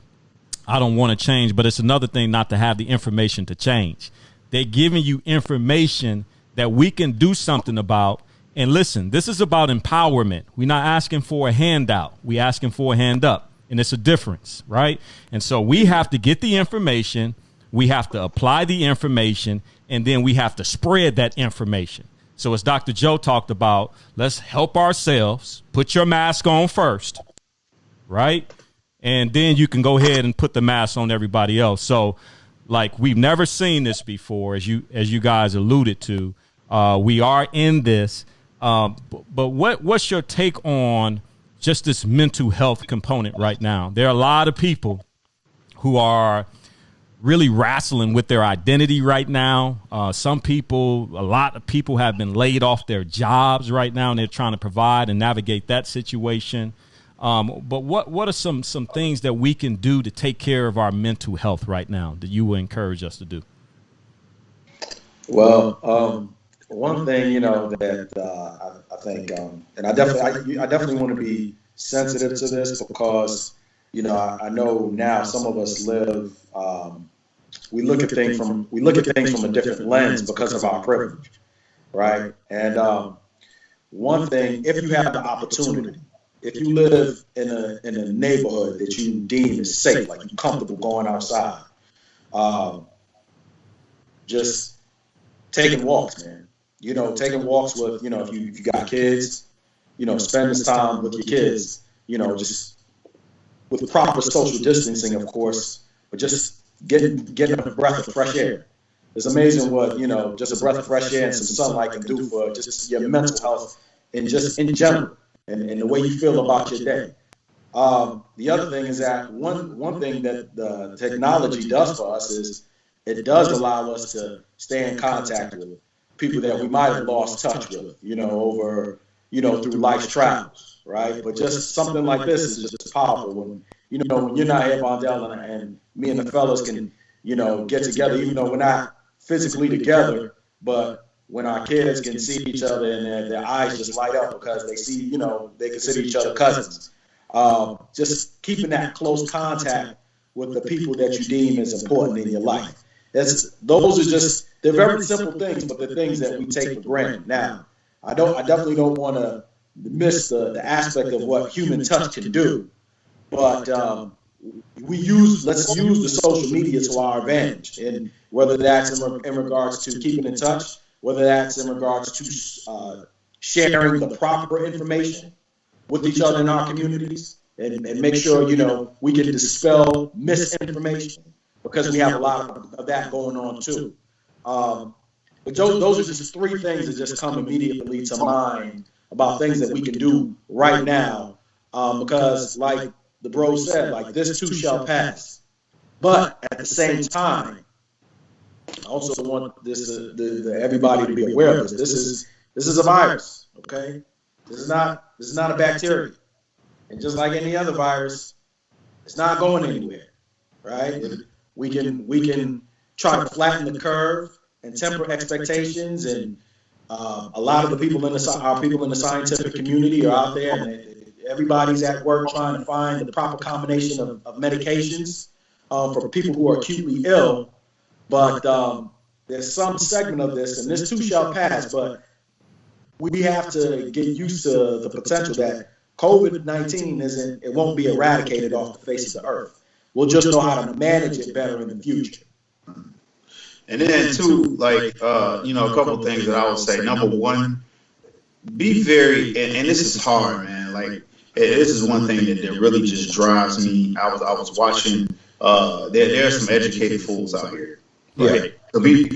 I don't want to change, but it's another thing not to have the information to change. They're giving you information that we can do something about. And listen, this is about empowerment. We're not asking for a handout. We're asking for a hand up. And it's a difference, right? And so we have to get the information. We have to apply the information. And then we have to spread that information. So as Dr. Joe talked about, let's help ourselves. Put your mask on first, right? And then you can go ahead and put the mask on everybody else. So, we've never seen this before, as you guys alluded to. We are in this. But what's your take on just this mental health component right now? There are a lot of people who are really wrestling with their identity right now. A lot of people have been laid off their jobs right now, and they're trying to provide and navigate that situation. But what are some things that we can do to take care of our mental health right now that you would encourage us to do? Well, one thing, that I think, and I definitely want to be sensitive to this, because, I know now some of us live, we look at things from a different lens because of our privilege, right? And one thing, if you have the opportunity, if you live in a neighborhood that you deem is safe, like you're comfortable going outside, just taking walks, man. Taking walks with, if you got kids, spend this time with your kids, just with proper social distancing, of course, but just getting a breath of fresh air. It's amazing what, just a breath of fresh air and some sunlight can do for just your mental health and just in general. And the way you feel about your day. The other thing is that one thing that the technology does for us is it does allow us to stay in contact with people that we might have lost touch with, over, through life's travels, right? But just something like this is just powerful when you're not here, Vondale, and me and the fellas can, get together, even though we're not physically together, but when our kids can see each other and their eyes just light up because they see, they consider each other cousins. Just keeping that close contact with the people that you deem is important in your life. They're very simple things, but they're things that we take for granted. Now, I definitely don't want to miss the aspect of what human touch can do, but let's use the social media to our advantage, and whether that's in regards to keeping in touch, whether that's in regards to sharing the proper information with each other in our communities, and make sure, we can dispel misinformation, because we have a lot of that going on too. But those are just three things that just come immediately to mind about things that we can do right now, because like the bro said, this too shall pass. But at the same time, I also want this everybody to be aware of this. This is a virus, okay? This is not a bacteria, and just like any other virus, it's not going anywhere, right? We can try to flatten the curve and temper expectations, and a lot of the people in the scientific community are out there, and everybody's at work trying to find the proper combination of medications for people who are acutely ill. But there's some segment of this, and this too shall pass, but we have to get used to the potential that COVID-19 won't be eradicated off the face of the earth. We'll just know how to manage it better in the future. And then too, like, a couple of things that I would say. Number one, be very, and this is hard, man. Like, this is one thing that really just drives me. I was watching, there are some educated fools out here. Right? Yeah. So be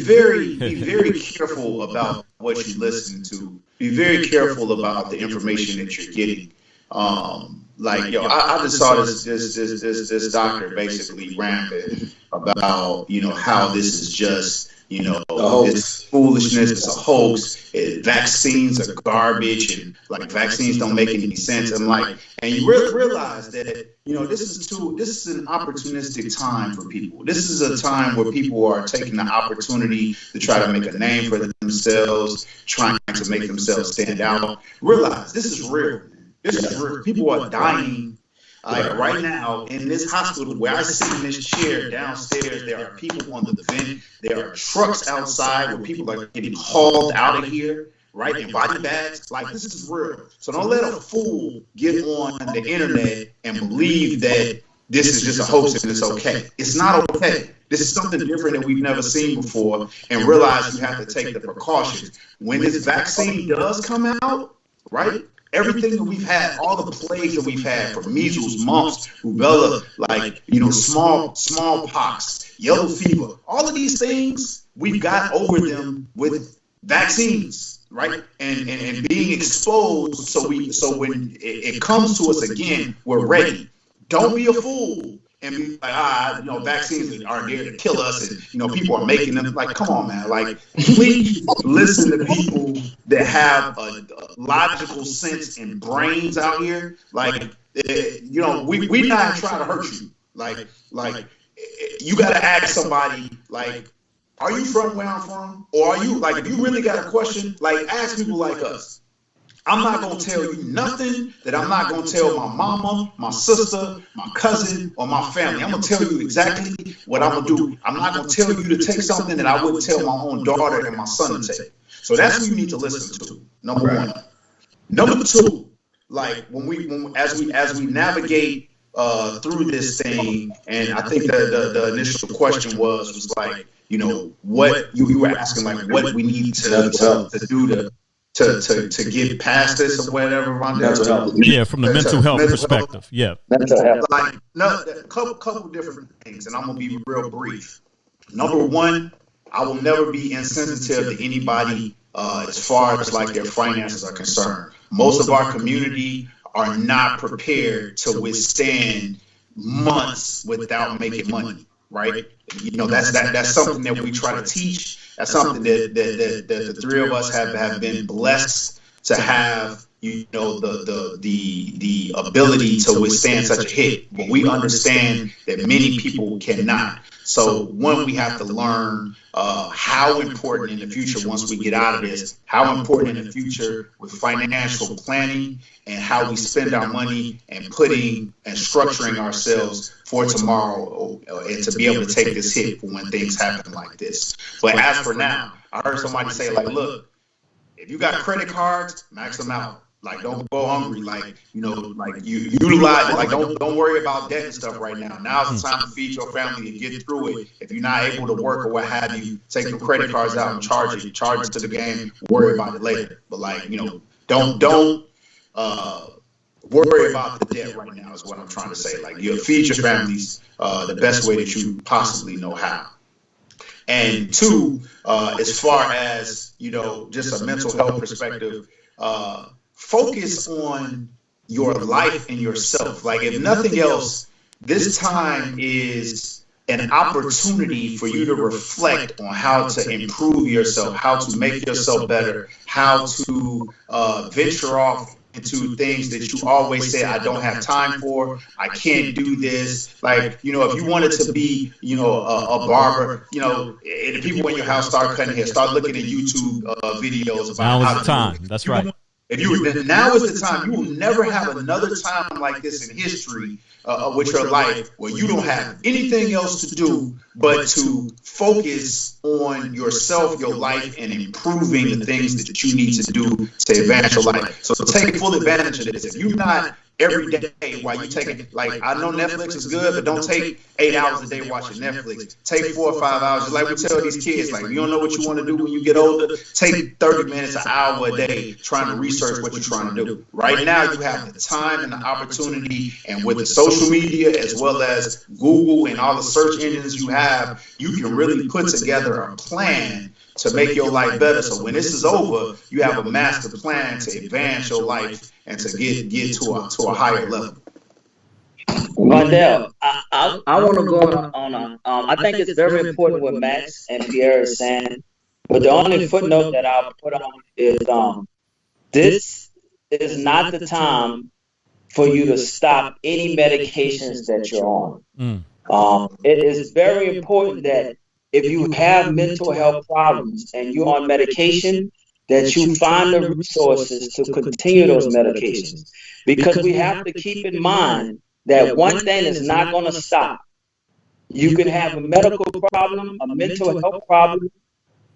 very careful about what you listen to. Be very careful about the information that you're getting. I just saw this doctor basically rampant about how this is just this foolishness. It's a hoax. Vaccines are garbage, and like vaccines don't make any sense. And you realize that this is an opportunistic time for people. This is a time where people are taking the opportunity to try to make a name for themselves, trying to make themselves stand out. Realize this is real. This is real. People are dying. Right now, in this hospital where I sit in this chair downstairs, there are people on the vent. There are trucks outside where people are getting hauled out of here, right, in body bags. Like, this is real. So don't let a fool get on the internet and believe that this is just a hoax and it's okay. It's not okay. This is something different that we've never seen before, and realize you have to take the precautions. When this vaccine does come out, right, everything that we've had, all the plagues that we've had, from measles, mumps, rubella, smallpox, yellow fever, all of these things, we've got over them with vaccines, right? And being exposed, so when it comes to us again, we're ready. Don't be a fool and be like, vaccines aren't there to kill us, and people are making them. Like, come on, man. Like, please listen to people that have a logical sense and brains out here. Like, we not trying to hurt you. Like you got to ask somebody, like, are you from where I'm from? Or are you, like, if you really got a question, like, ask people like us. I'm not going to tell you nothing that I'm not going to tell my mama, my sister, my cousin, or my family. I'm going to tell you exactly what I'm going to do. I'm not going to tell you to take something that I wouldn't tell my own daughter and my son to take. So that's what you need to listen to, number one. Number two, like, as we navigate through this thing, and I think the initial question was like, what you were asking, like, what we need to do to get past this or whatever. Yeah, from the mental health perspective. Yeah. Like, a couple different things, and I'm going to be real brief. Number one, I will never be insensitive to anybody as far as like their finances are concerned. Most of our community are not prepared to withstand months without making money, right? That's something that we try to teach. That's something that the three of us have been blessed to have, the ability to withstand such a hit. But we understand that many people cannot. So one, we have to learn how important in the future, once we get out of this, how important in the future with financial planning and how we spend our money and putting and structuring ourselves for tomorrow, and to be able to take this hit for when things happen like this. But as for now, I heard somebody say, like, look, if you got credit cards, max them out. Like, don't go hungry. Like, you utilize, like, don't worry about debt and stuff right now. Now's the time to feed your family and get through it. If you're not able to work or what have you, take the credit cards out and charge it to the game. Worry about it later. But, like, don't worry about the debt right now is what I'm trying to say. Like, you feed your families the best way that you possibly know how. And two, as far as, just a mental health perspective, focus on your life and yourself. Like, if nothing else, this time is an opportunity for you to reflect on how to improve yourself, how to make yourself better, how to venture off into things that you always say, I don't have time for, I can't do this. Like, you know, if you wanted to be, you know, a barber, you know, and the people in your house start cutting hair, start looking at YouTube videos about now how is the time. That's right. If now is the time. You will never have another time like this in history with your life where you don't have anything else to do but to focus on yourself, your life, and improving the things that you need to do to advance your life. So take full advantage of this. If you're not every day while you taking, like, I know Netflix is good, but don't take 8 hours a day watching Netflix. Take 4 or 5 hours. Just like we tell these kids, like, you don't know what you want to do when you get older, take 30 minutes, an hour a day trying to research what you're trying to do. Right now, you have the time and the opportunity, and with the social media as well as Google and all the search engines you have, you can really put together a plan to make your life better. So when this is over, you have a master plan to advance your life and to get to a higher level. Vondale, I want to go on I think it's very important what Max and Pierre is saying, but the only footnote that I'll put on is this is not the time for you to stop any medications that you're on. It is very important that if you have mental health problems and you're on medication, that you find the resources to continue those medications. Because we have to keep in mind that one thing is not going to stop. You can have a medical problem, a mental health problem,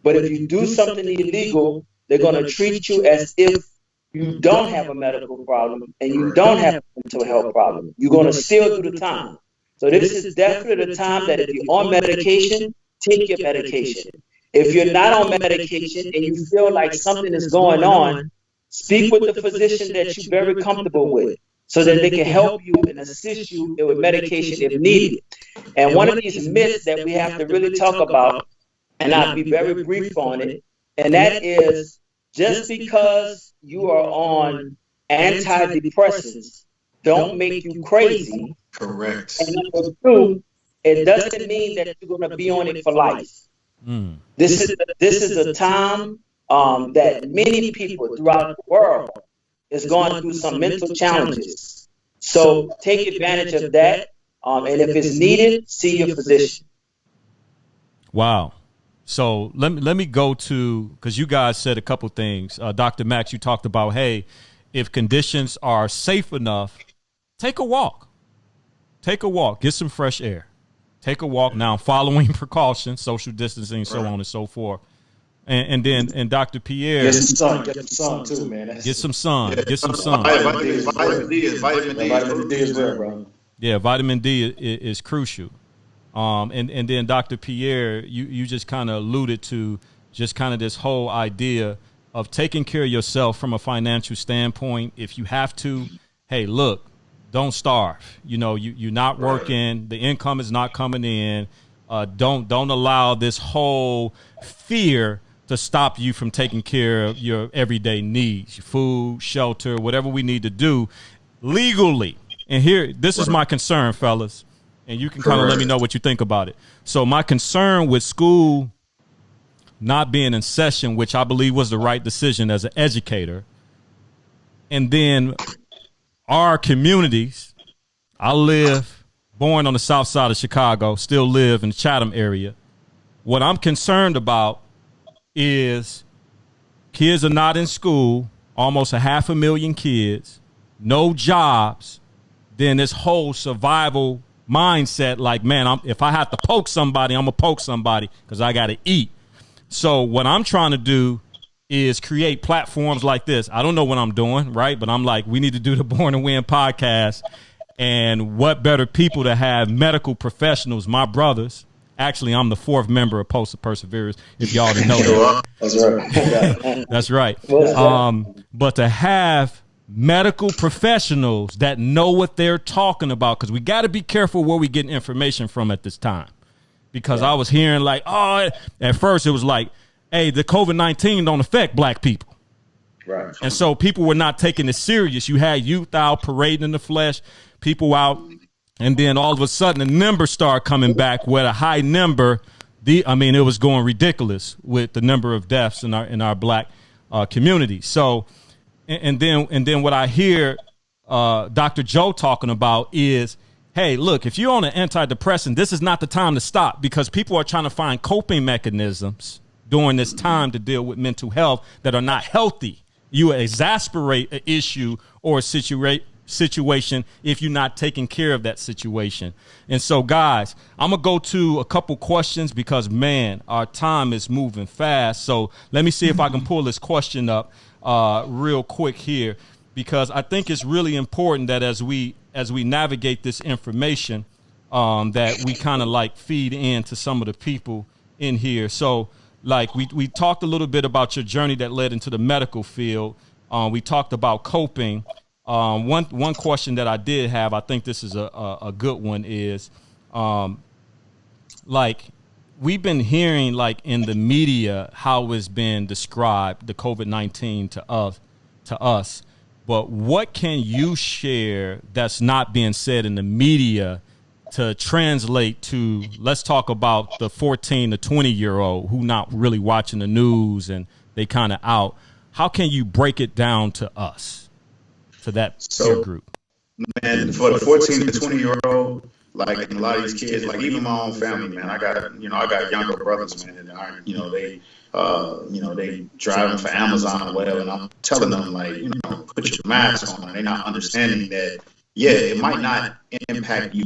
but if you do something illegal, they're going to treat you as if you don't have a medical problem and you don't have a mental health problem. You're going to still do the time. So this is definitely the time that if you're on medication, take your medication. If you're not on medication and you feel like something is going on, speak with the physician that you're very comfortable with so that they can help you and assist you with medication if needed. And one of these myths that we have to really talk about, and I'll be very brief on it, and that is just because you are on antidepressants don't make you crazy. Correct. And number two, it doesn't mean that you're going to be on it for life. This is a time that many people throughout the world is going through some mental challenges. So take advantage of that, and if it's needed, see your physician. Wow. So let me go to, because you guys said a couple things. Dr. Max, you talked about, hey, if conditions are safe enough, take a walk. Take a walk. Get some fresh air. Take a walk now, following precautions, social distancing, so on and so forth. And then Dr. Pierre. Get some sun. Get some sun too, man. Get some sun. Get some sun. Vitamin D is there, bro. Yeah, vitamin D is crucial. And then Dr. Pierre, you just kind of alluded to just kind of this whole idea of taking care of yourself from a financial standpoint. If you have to, hey, look, don't starve. You know, you're not working. The income is not coming in. Don't allow this whole fear to stop you from taking care of your everyday needs, your food, shelter, whatever we need to do legally. And here, this is my concern, fellas, and you can kind of let me know what you think about it. So my concern with school not being in session, which I believe was the right decision as an educator, and then our communities, born on the south side of Chicago, still live in the Chatham area. What I'm concerned about is kids are not in school, almost 500,000 kids, no jobs, then this whole survival mindset like, man, if I have to poke somebody, I'm going to poke somebody because I got to eat. So what I'm trying to do is create platforms like this. I don't know what I'm doing, right? But I'm like, we need to do the Born to Win podcast. And what better people to have medical professionals, my brothers. Actually, I'm the 4th member of Post of Perseverance, if y'all didn't know that. That's right. That's right. But to have medical professionals that know what they're talking about, because we got to be careful where we get information from at this time. Because I was hearing like, oh, at first it was like, hey, the COVID-19 don't affect black people. Right. And so people were not taking it serious. You had youth out parading in the flesh, people out And then all of a sudden, the numbers start coming back with a high number. It was going ridiculous with the number of deaths in our black community. So, and then what I hear Dr. Joe talking about is, hey, look, if you're on an antidepressant, this is not the time to stop, because people are trying to find coping mechanisms during this time to deal with mental health that are not healthy. You exasperate an issue or a situation if you're not taking care of that situation. And so, guys, I'm gonna go to a couple questions because, man, our time is moving fast. So let me see if I can pull this question up real quick here, because I think it's really important that as we navigate this information, that we kind of like feed into some of the people in here. So like we talked a little bit about your journey that led into the medical field. We talked about coping. One question that I did have, I think this is a good one, is like we've been hearing like in the media how it's been described, the COVID-19 to us. But what can you share that's not being said in the media to translate to, let's talk about the 14 to 20-year-old who not really watching the news and they kind of out. How can you break it down to us, to that peer group? Man, for the 14 to 20-year-old, like, and a lot of these kids, like even my own family, man, I got younger brothers, man, and they driving for Amazon or whatever, and I'm telling them, like, put your mask on. They're not understanding that, yeah, it might not impact you,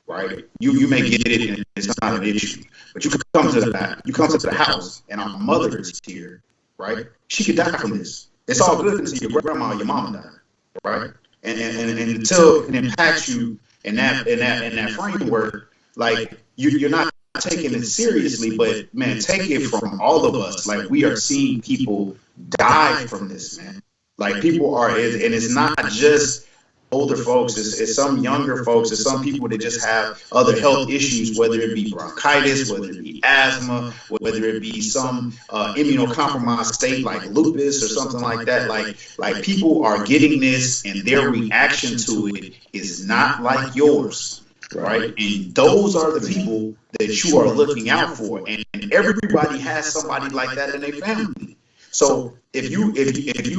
right? You may get it and it's not an issue, but you come to the house and our mother is here, right? She could die from this. It's all good until your grandma or your mama die, right? And until it impacts you in that framework, like you're not taking it seriously, but man, take it from all of us. Like, we are seeing people die from this, man. Like, people are, and it's not just older folks, it's some younger folks, it's some people that just have other health issues, whether it be bronchitis, whether it be asthma, whether it be some immunocompromised state like lupus or something like that. Like people are getting this, and their reaction to it is not like yours. Right, and those are the people that you are looking out for, and everybody has somebody like that in their family. So if you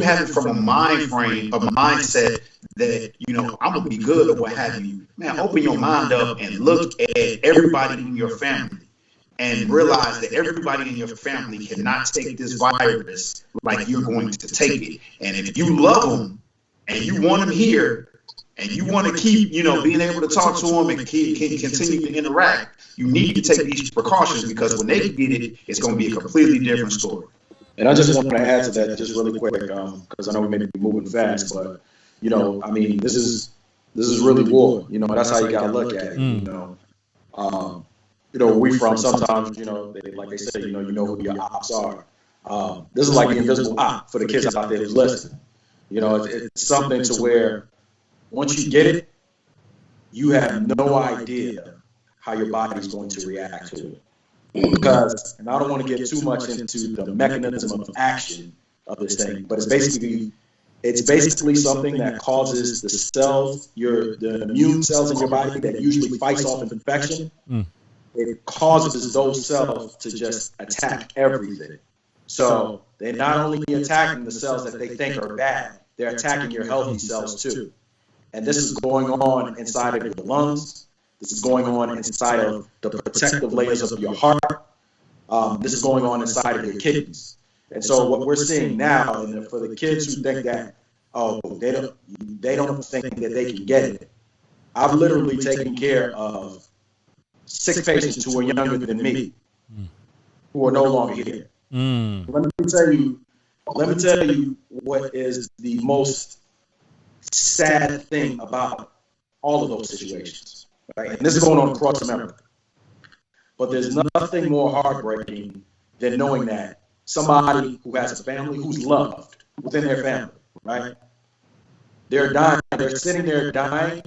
have it from a mindset that I'm gonna be good or what have you, man, open your mind up and look at everybody in your family and realize that everybody in your family cannot take this virus like you're going to take it. And if you love them and you want them here, and you want to keep, being able to talk to them and continue to interact, you need to take these precautions, because when they get it, it's going to be a completely different story. And I just want to add to that just really quick, because I know we may be moving fast, but this is really war. That's how you got to look at it. We from sometimes, like they say, you know who your ops are. This is like the invisible op for the kids out there who's listening. It's something to where, once you get it, you have no idea how your body is going to react to it. Because, and I don't want to get too much into the mechanism of action of this thing, but it's basically something that causes the cells, the immune cells in your body that usually fights off infection. It causes those cells to just attack everything. So they're not only attacking the cells that they think are bad, they're attacking your healthy cells too. And this is going on inside of your lungs. This is going on inside of the protective layers of your heart. This is going on inside of your kidneys. And so what we're seeing now, and for the kids who think that, they don't think that they can get it, I've literally taken care of 6 patients who are younger than me, who are no longer here. Let me tell you what is the most sad thing about all of those situations, right? And this is going on across America. But there's nothing more heartbreaking than knowing that somebody who has a family who's loved within their family, right? They're dying, they're sitting there dying,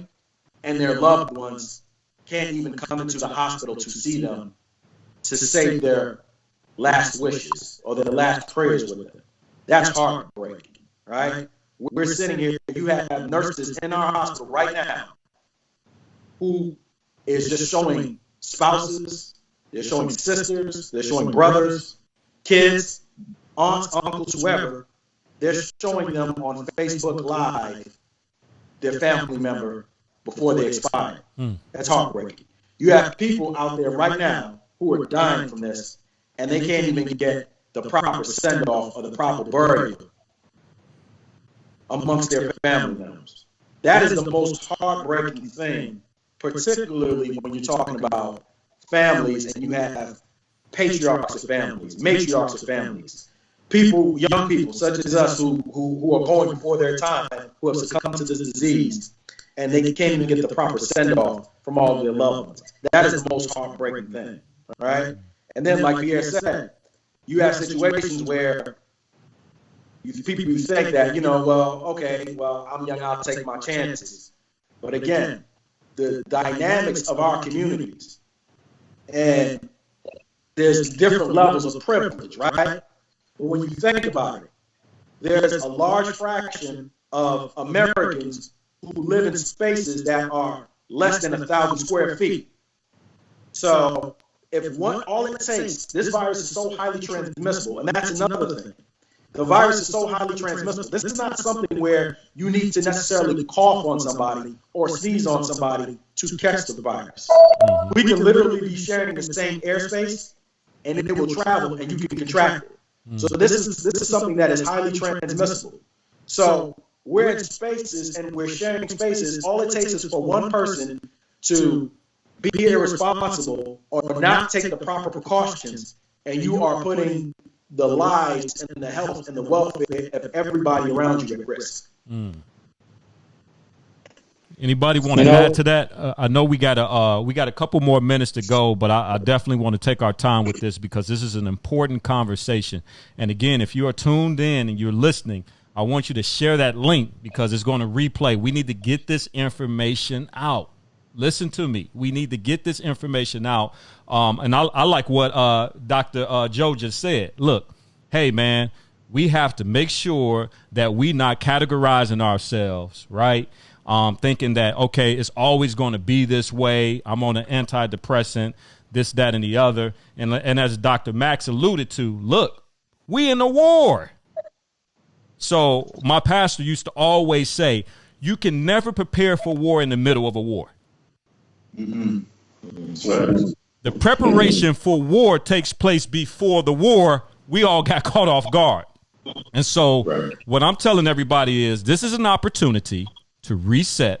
and their loved ones can't even come into the hospital to see them to say their last wishes or their last prayers with them. That's heartbreaking, right? We're sitting here, you have nurses in our hospital right now who is just showing spouses, they're showing sisters, they're showing brothers, kids, aunts, uncles, whoever. They're showing them on Facebook Live their family member before they expire. That's heartbreaking. You have people out there right now who are dying from this, and they can't even get the proper send-off or the proper burial amongst their family members. That is the most heartbreaking thing, particularly when you're talking about families and you have patriarchs of families, matriarchs of families, people, young people such as us who are going before their time, who have succumbed to this disease, and they can't even get the proper send-off from all of their loved ones. That is the most heartbreaking thing, right? And then, like Pierre said, you have situations where people think that, I'm young, I'll take my chances. But again, the dynamics of our communities, and there's different levels of privilege, right? But when you think about it, there's a large fraction of Americans who live in spaces that are less than 1,000 square feet. So all it takes, this virus is so highly transmissible, and that's another thing. The virus is so highly transmissible. This is not something where you need to necessarily cough on somebody or sneeze on somebody to catch the virus. We can literally be sharing the same airspace, and it will travel, and you can contract it. So this is something that is highly transmissible. So we're in spaces and we're sharing spaces. All it takes is for one person to be irresponsible or not take the proper precautions, and you are putting the lives and the health and the welfare of everybody around you at risk. Anybody want to add to that? I know we got a couple more minutes to go, but I definitely want to take our time with this because this is an important conversation. And again, if you are tuned in and you're listening, I want you to share that link because it's going to replay. We need to get this information out. Listen to me. We need to get this information out. And I like what Dr. Joe just said. Look, hey, man, we have to make sure that we not categorizing ourselves, right? Thinking that, okay, it's always going to be this way. I'm on an antidepressant, this, that, and the other. And as Dr. Max alluded to, look, we in a war. So my pastor used to always say, you can never prepare for war in the middle of a war. The preparation for war takes place before the war. We all got caught off guard. And so what I'm telling everybody is this is an opportunity to reset.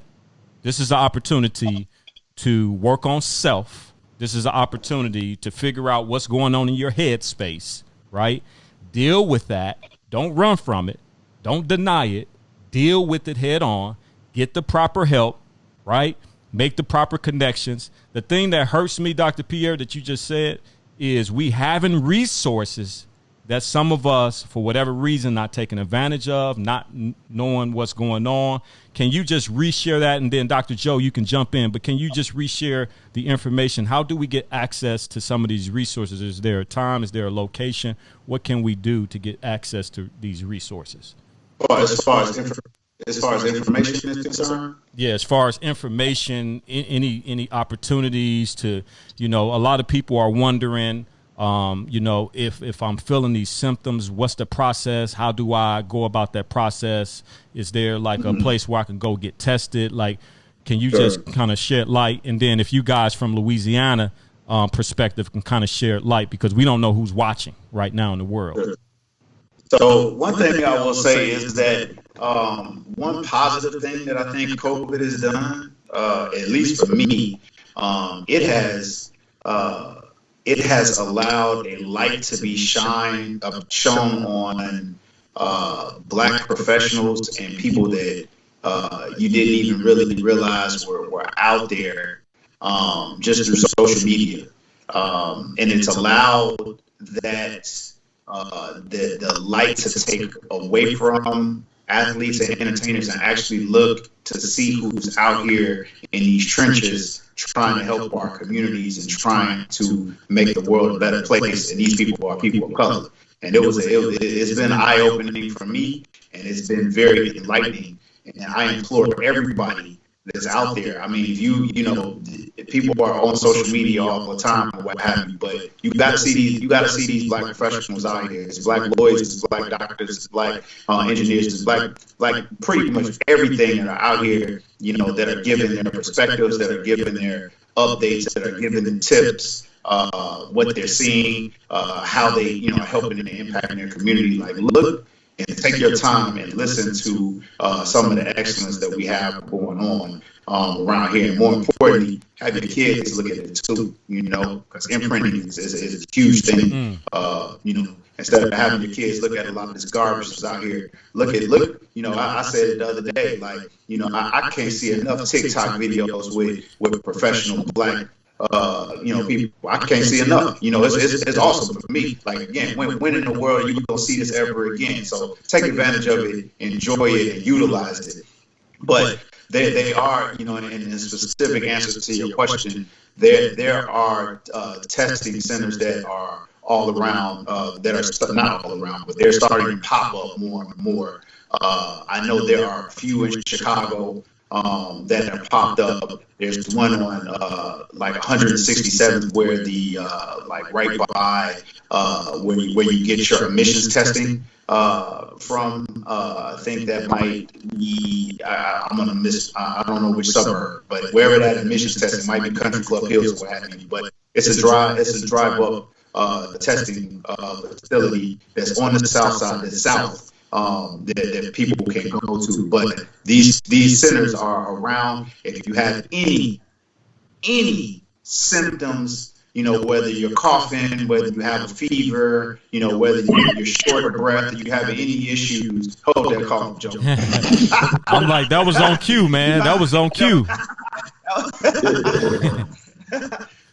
This is an opportunity to work on self. This is an opportunity to figure out what's going on in your head space, right? Deal with that. Don't run from it. Don't deny it. Deal with it head on. Get the proper help, right? Make the proper connections. The thing that hurts me, Dr. Pierre, that you just said, is we having resources that some of us, for whatever reason, not taking advantage of, not knowing what's going on. Can you just reshare that? And then, Dr. Joe, you can jump in. But can you just reshare the information? How do we get access to some of these resources? Is there a time? Is there a location? What can we do to get access to these resources? As far as information is concerned? Yeah, as far as information, any opportunities to, a lot of people are wondering, if I'm feeling these symptoms, what's the process? How do I go about that process? Is there like a place where I can go get tested? Like, can you just kind of shed light? And then if you guys from Louisiana perspective can kind of share light because we don't know who's watching right now in the world. So one thing I will say is that one positive thing that I think COVID has done, at least for me, it has allowed a light to be shown on Black professionals and people that you didn't even really realize were out there just through social media, and it's allowed that. The light to take away from athletes and entertainers and actually look to see who's out here in these trenches trying to help our communities and trying to make the world a better place. And these people are people of color. And it's been eye-opening for me, and it's been very enlightening. And I implore everybody that's out there. I mean, if if people are on social media all the time or what have you, but you got to see these black professionals out here. It's black lawyers, it's black doctors, it's black engineers, it's black pretty much everything that are out here, that are giving their perspectives, that are giving their updates, that are giving them tips, what they're seeing, how they, are helping and impacting their community. Like, look and take your time and listen to some of the excellence that we have going on around here. And more importantly, have your kids look at it too, because imprinting is a huge thing. Instead of having your kids look at a lot of this garbage that's out here, look, I said it the other day, like, I can't see enough TikTok videos with professional black people. I can't see enough. It's awesome for me. Like, again, when in the world are you gonna see this ever again? So take advantage of it, enjoy it, and utilize it. But they are, in specific answers to your question, there are testing centers that are all around, that are not all around, but they're starting to pop up more and more. I know there are a few in Chicago that have popped up. There's one on like 167th where the right by where you get your emissions testing from. I think that might be I'm gonna miss. I don't know which suburb, but wherever that emissions testing might be, Country Club Hills or what have you. But it's a drive up testing facility that's on the south side, that's south. That people can go to, but these centers are around. If you have any symptoms, whether you're coughing, whether you have a fever, whether you're short of breath, you have any issues, hold that cough, Joe. I'm like, that was on cue, man. That was on cue.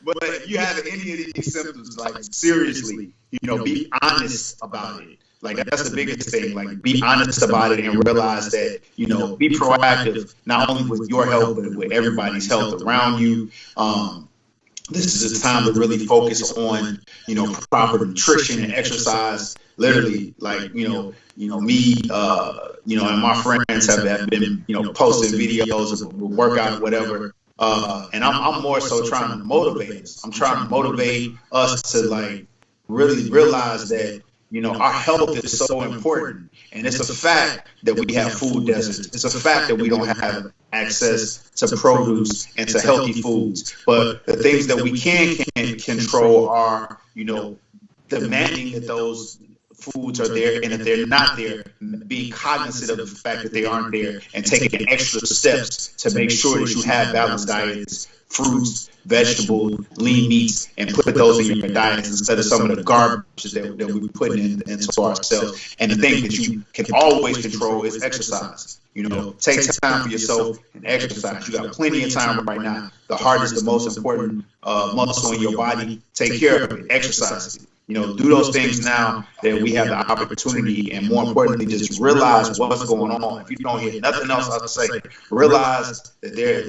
But if you have any of these symptoms, like, seriously, be honest about it. Like, that's the biggest thing. Like, be honest about it and realize that, be proactive, not only with your health, but with everybody's health around you. This is a time to really focus on, proper nutrition and exercise. Literally, like, me, and my friends have been, posting videos of workout, whatever. And I'm more so trying to motivate us. I'm trying to motivate us to, like, really realize that, our health is so important, and it's a fact that we have food deserts. It's a fact that we don't have access to produce and to healthy foods. But the things that we can control are, demanding that those foods are there, and if they're not there, being cognizant of the fact that they aren't there and taking extra steps to make sure that you have balanced diets, fruits, vegetables, lean meats, and put those in your diets instead of some of the garbage that we put into ourselves. And the thing that you can always control is exercise. Take time for yourself and exercise. You got plenty of time right now. The heart is the most important muscle in your body. Take care of it. Exercise it. Do those things now that we have the opportunity, and more importantly, just realize what's going on. If you don't hear nothing else, I would say realize that they're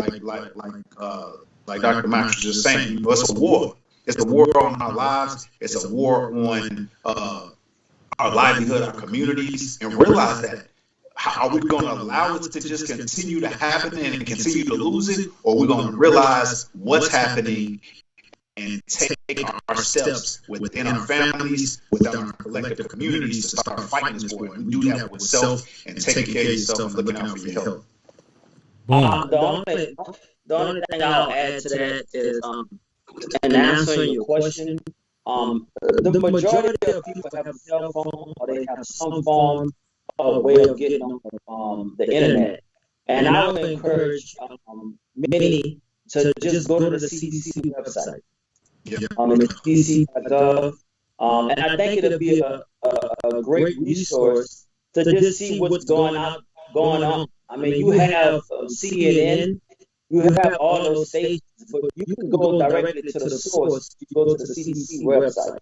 like Dr. Max was just saying, it's a war. It's a war on our lives. It's a war on our livelihood, our communities, and realize that. Are we going to allow it to just continue to happen and continue to lose it, or are we going to realize what's happening and take our steps within our families, within our collective communities to start fighting this war? And we do that with self and taking care of yourself and looking out for your health. The only thing I'll add to that is, in answering your question, the majority of people have a cell phone, or they have some form of way of getting on the internet. And I would encourage many to just go to the CDC website. CDC.gov. And I think it'll be a great resource to just see what's going on. I mean, you have CNN, you have all those stations, but you can go directly to the source. You go to the CDC website.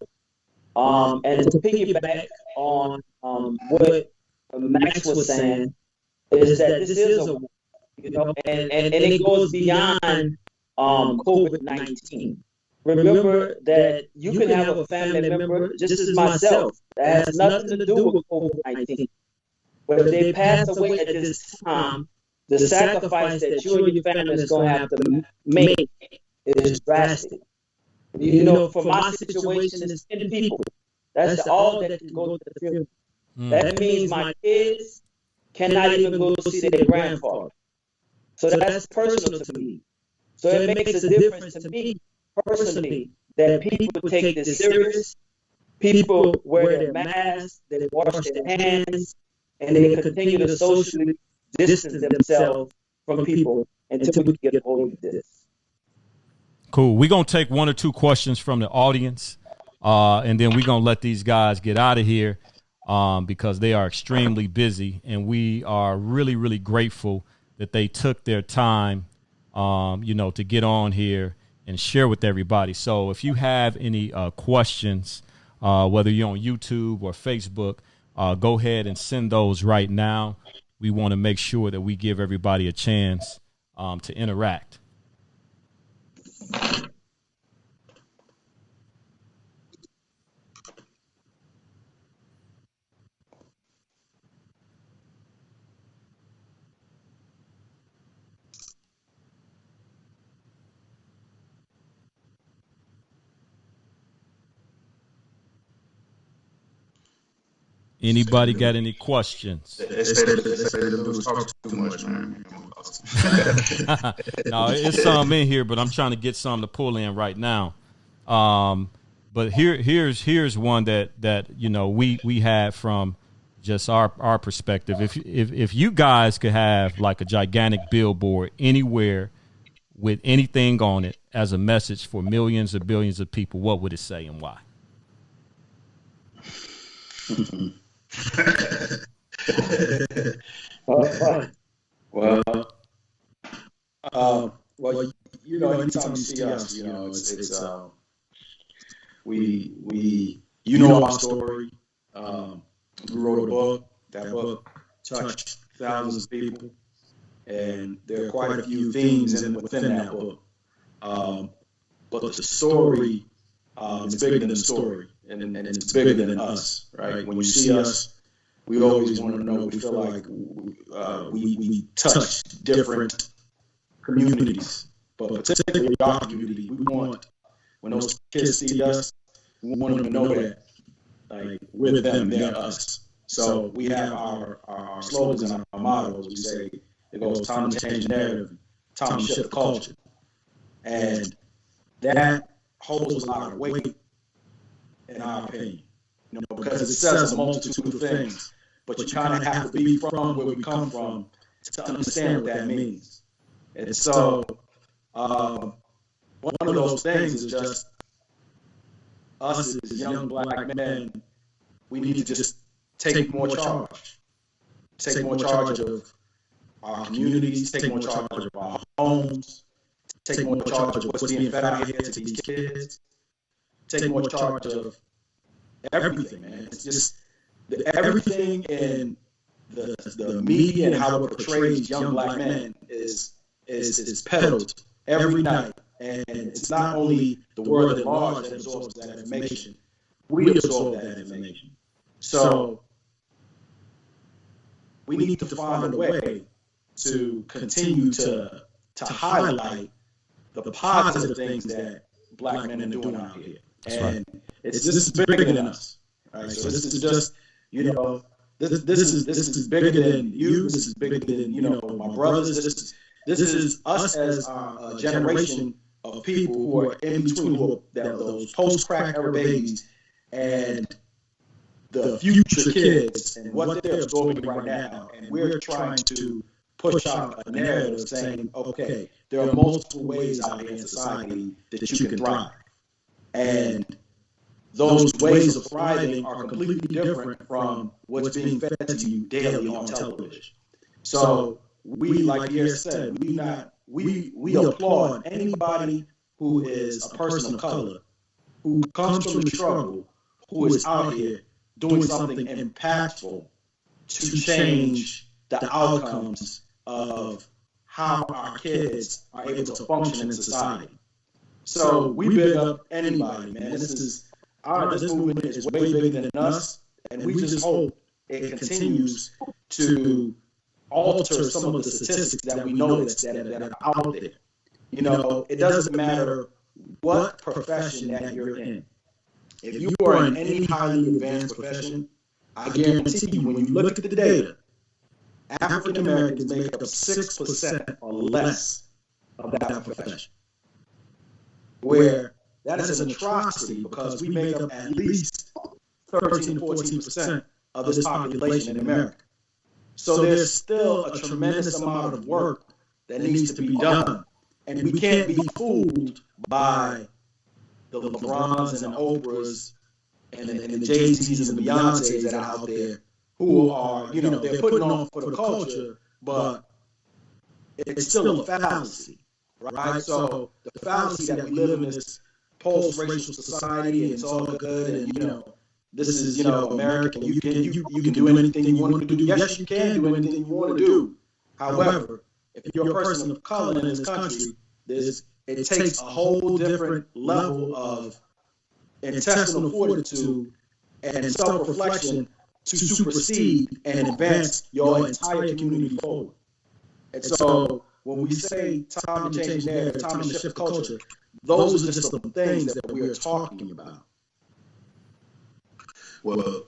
And to piggyback on what Max was saying, is that this is a war, and it goes beyond COVID-19. Remember that you can have a family member, just as myself, that has nothing to do with COVID-19. But if they pass away at this time, the sacrifice that you and your family is going to have to make is drastic. You know, for my situation, it's 10 people. That's all that can go to the funeral. That means my kids cannot even go see their grandfather. So that's personal to me. So it makes a difference to me personally that people take this serious. People wear their masks, they wash their hands, and they continue to socially distance themselves from people until we get hold of this. Cool. We're going to take one or two questions from the audience, and then we're going to let these guys get out of here because they are extremely busy, and we are really, really grateful that they took their time, to get on here and share with everybody. So if you have any questions, whether you're on YouTube or Facebook, go ahead and send those right now. We want to make sure that we give everybody a chance to interact. Anybody got any questions? They say the dudes talk too much, man. No, it's some in here, but I'm trying to get some to pull in right now. But here's one that we had from just our perspective. If you guys could have like a gigantic billboard anywhere with anything on it as a message for millions or billions of people, what would it say and why? Anytime you see us, it's we our story. We wrote a book. That book touched thousands of people, and there are quite a few themes within that book. But the story is bigger than the story, and it's bigger than us, right? When you see us, we always want to know. We feel like we touch different communities, but particularly our community. We want, when those kids see us, we want them to know that, like, we're them, they're us. So we have our slogans and our mottos. We say it goes, time to change the narrative, time to shift the culture, and that holds a lot of weight, in our opinion, because it says a multitude of things. But you kind of have to be from where we come from to understand what that means. And so, one of those things is just us as young black men. We need to just take more charge. Take more charge of our communities. Take more charge of our homes. Take more charge of what's being fed out here to these kids. Take more charge of everything, man. It's just everything in the media and how it portrays young black men is peddled every night. And it's not only the world at large that absorbs that information. We absorb that information. So we need to find a way to continue to highlight the positive things that black men are doing out here. And this is bigger than us. Right? So this is just, this is bigger than you. This is bigger than, my brothers. This is us as a generation of people who are in between those post-crack era babies and the future kids and what they're absorbing right now. And we're trying to push out a narrative saying, okay, there are multiple ways out here in society that you can thrive. And those ways of thriving are completely different from what's being fed to you daily on television. So we, like Pierre said, we applaud anybody who is a person of color, who comes from the struggle, who is out here doing something impactful to change the outcomes of how our kids are able to function in society. So we big up anybody, man. This movement is way bigger than us, and we just hope it continues to alter some of the statistics that we know that are out there. You know, it doesn't matter what profession that you're in. If you are in any highly advanced profession, I guarantee you, when you look at the data, African Americans make up 6% or less of that profession. Where that is an atrocity, because we make up at least 13 to 14% of this population in America. So there's still a tremendous amount of work that needs to be done. And we can't be fooled by the LeBrons and the Oprahs and the Jay-Z's and the Beyoncés that are out there, who are, you know, they're putting on for the culture, but it's still a fallacy, right? So the fallacy that we live in this post-racial society and it's all good and, you know, this is, you know, America, you can do anything you want to do. Yes, you can do anything you want to do. However, if you're a person of color in this country, it takes a whole different level of intestinal fortitude and self-reflection to supersede and advance your entire community forward. And so when we say time to change the narrative, time to shift the culture, those are just the things that we're talking about. Well,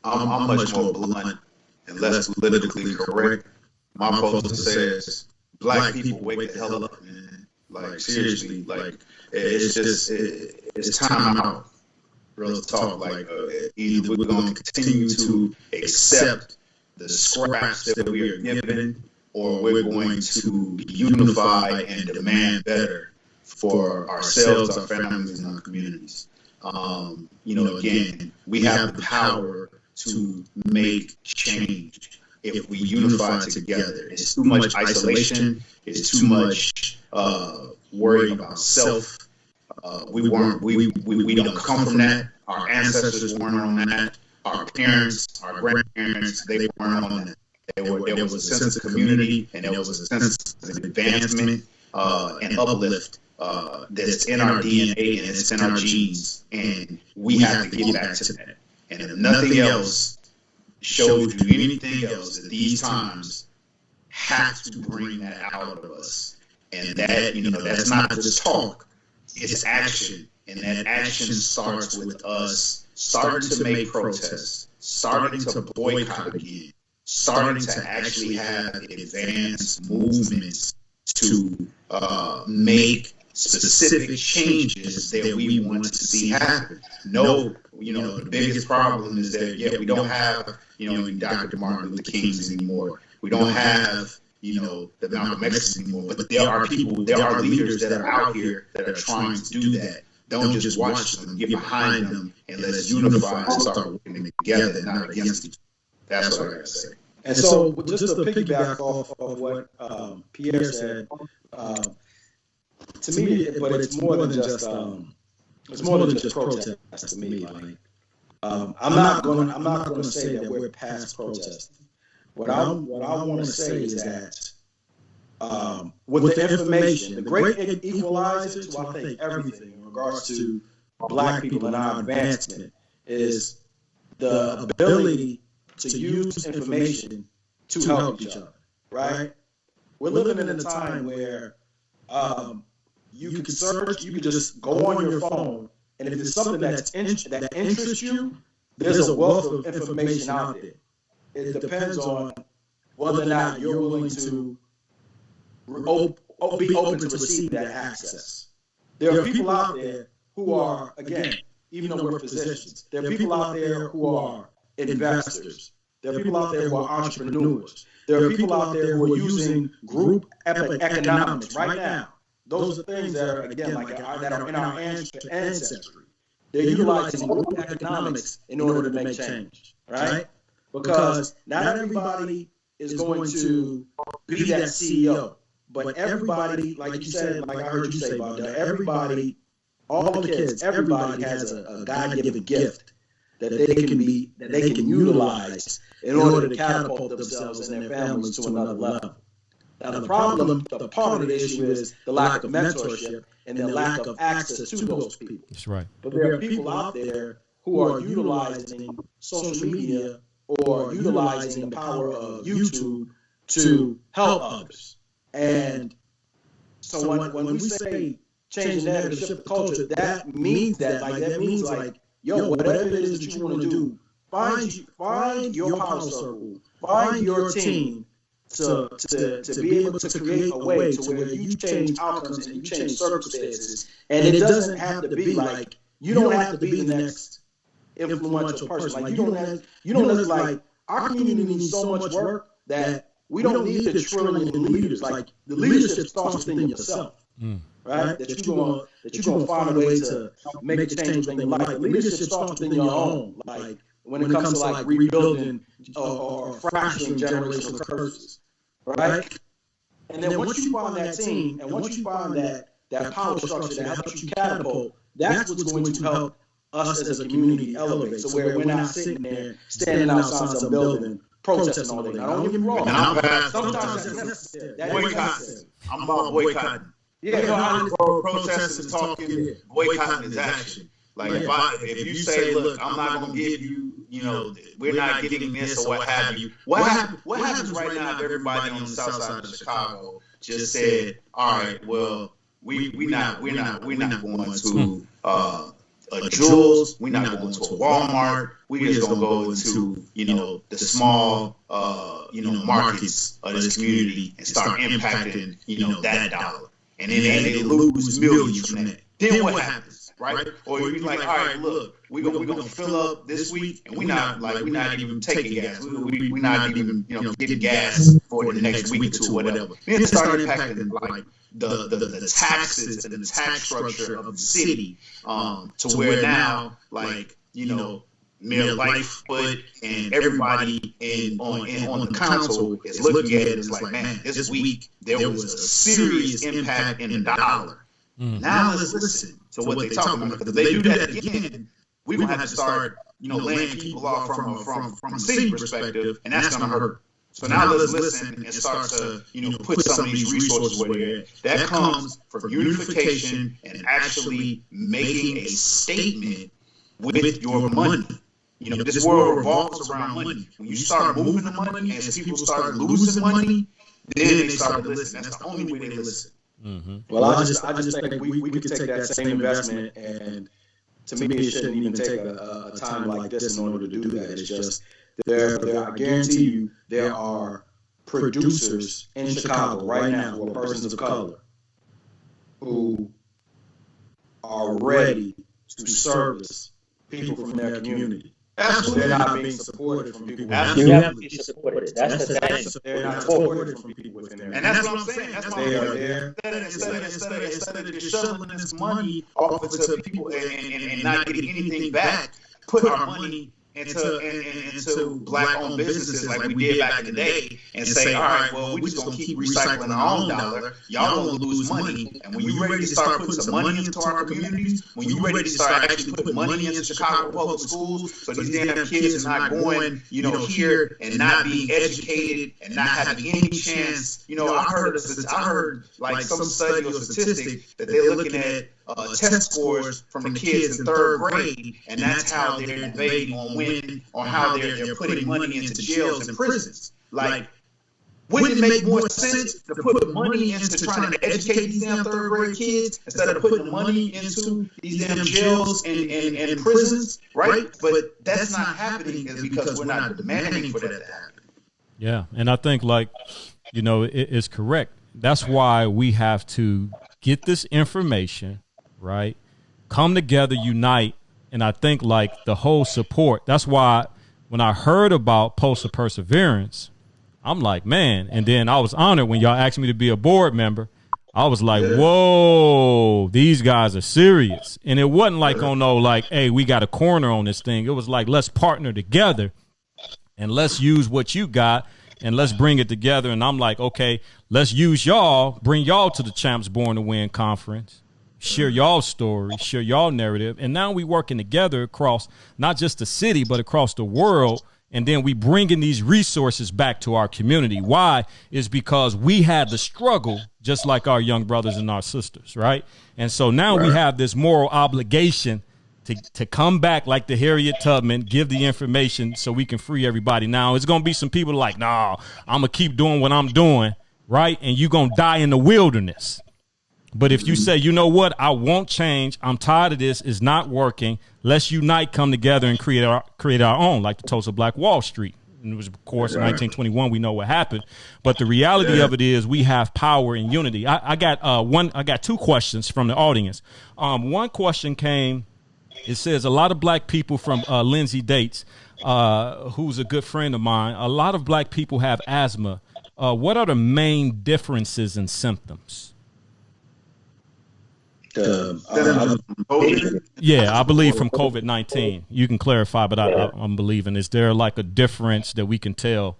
I'm much more blunt and less politically correct. My poster says, Black people wake the hell up, man. Like, seriously, like, it's time out. Real talk. Like, either we're going to continue to accept the scraps that we are given, or we're going to unify and demand better for ourselves, our families, and our communities. You know, again, we have the power to make change if we unify together. It's too much isolation. It's too much worrying about self. We don't come from that. Our ancestors weren't on that. Our parents, our grandparents, they weren't on that. There was a sense of community, and there was a sense of advancement and uplift that's in our DNA and it's in our genes, and we have to get back to that. And if nothing else shows you anything else, at these times have to bring that out of us. And that, you know, that's not just talk, it's action. And that action starts with us starting to make protests, starting to boycott again, starting to actually have advanced movements to make specific changes that we want to see happen. No, you know, the biggest problem is that, we don't have, you know, Dr. Martin Luther Kings anymore. We don't have, you know, the Malcolm X's anymore. But there are people, there are leaders that are out here that are trying to do that. Don't just watch them, get behind them, and let's unify and start working together and not against each other. That's what I gotta say. And so, just to piggyback off of what Pierre said, to me, but it's more than just protest to me. Like, I'm not going to say that we're past protesting. What I want to say is that with the information, the great equalizer to, I think, everything in regards to Black people and our advancement is the ability to use information to help each other, right? We're living in a time where you can search, you can just go on your phone, and if it's something that interests you, there's a wealth of information out there. It depends on whether or not you're willing to be open to receive that access. There are people out there who are, again, even though we're physicians, there are people out there who are investors. There are people out there who are entrepreneurs. There are people out there who are using group economics right now. Those are things that are, again, that are in our ancestry. They're utilizing group economics in order to make change, right? Because not everybody is going to be that CEO, but everybody, like you said, like I heard you say about that, everybody, all the kids, everybody has a God-given gift that they can utilize in order to catapult themselves and their families to another level. Now the part of the issue is the lack of mentorship and the lack of access to those people. That's right. But there are people out there who are utilizing social media or utilizing the power of YouTube to help others. And so when we say change the narrative, shift the culture, that means yo, whatever it is that you want to do, find your power circle, find your team to be able to create a way to where you change outcomes and you change circumstances. And it doesn't have to be like, you don't have to be the next influential person. Like you don't like our community needs so much work that we don't need the trillion leaders. Like the leadership starts within yourself. Right? That you're gonna find a way to make the change within your life. The leadership starts within your own. Like when it comes to like rebuilding or fracturing generational curses. Right? And then once you find that team and once you find that power structure that helps you catapult, that's what's going to help us as a community elevate. So where we're not sitting there standing outside some building protesting all day. Now don't get me wrong. Sometimes that's necessary. I'm about boycotting. Protesting is talking, boycotting is action. Like if you say, look, I'm not gonna give you, we're not getting this or what have you. What happens right now if everybody on the south side of Chicago just said, all right, well, we're not going to Jewel's, we're not going to a Walmart, we're just gonna go into, the small markets of this community and start impacting, that dollar. And then they lose millions from that. Then what happens, right? Or you're like, all right, look, we're gonna fill up this week, and we're not even taking gas. We're not even getting gas for the next week or two, or whatever. Then start impacting like the taxes and the tax structure of the city, to where now Mayor Lightfoot and everybody on the council is looking at it as like, man, this week there was a serious impact in the dollar. Now let's listen to what they're talking about, because if they do that again, we're gonna have to start, laying people off from a city perspective, and that's gonna hurt. So now let's listen and start to, put some of these resources where they're at. That comes from unification and actually making a statement with your money. This world revolves around money. When you start moving the money, as people start losing money, then they start to listen. That's the only way they listen. Mm-hmm. Well, I just think we could take that same investment, and to me, it shouldn't even take a time like this in order to do that. It's just I guarantee you, there are producers in Chicago right now who are persons of color who are ready to service people from their community. Absolutely. They're not being supported from people. You have to be supported. That's the thing. They're not supported from people within their community. And that's what I'm saying. That's why they are there. Instead of just shoveling this money off into people and not getting anything back, put our money into black-owned businesses like we did back in the day, and say, all right, well, we're just going to keep recycling our own dollar. Y'all going to lose money. And when you're ready to start putting some money into our communities, when you're ready to start actually putting money into Chicago public schools, so these damn kids are not going, here and not being educated and not having any chance. I heard like some study or statistic that they're looking at test scores from the kids in third grade, and that's how they're debating on how they're putting money into jails and prisons. Like, wouldn't it make more sense to put money into trying to educate these damn third grade kids instead of putting money into these damn jails and prisons, right? But that's not happening because we're not demanding for that to happen. Yeah, and I think it's correct. That's why we have to get this information, right? Come together, unite. And I think the whole support, that's why when I heard about Pulse of Perseverance, I'm like, man. And then I was honored when y'all asked me to be a board member. I was like, whoa, these guys are serious. And it wasn't hey, we got a corner on this thing. It was like, let's partner together and let's use what you got and let's bring it together. And I'm like, okay, let's use y'all, bring y'all to the Champs Born to Win conference. Share y'all story, share y'all narrative. And now we working together across not just the city, but across the world. And then we bringing these resources back to our community. Why? Is because we had the struggle just like our young brothers and our sisters, right? And so now we have this moral obligation to come back like the Harriet Tubman, give the information so we can free everybody. Now, it's going to be some people like, nah, I'm going to keep doing what I'm doing, right? And you're going to die in the wilderness. But if you say, you know what, I won't change, I'm tired of this, it's not working, let's unite, come together, and create our own, like the Tulsa Black Wall Street. And it was, of course, in 1921, we know what happened. But the reality of it is we have power and unity. I got two questions from the audience. One question came, it says a lot of black people from Lindsay Dates, who's a good friend of mine, a lot of black people have asthma. What are the main differences in symptoms? Yeah, I believe from COVID-19. You can clarify, but I'm believing. Is there like a difference that we can tell?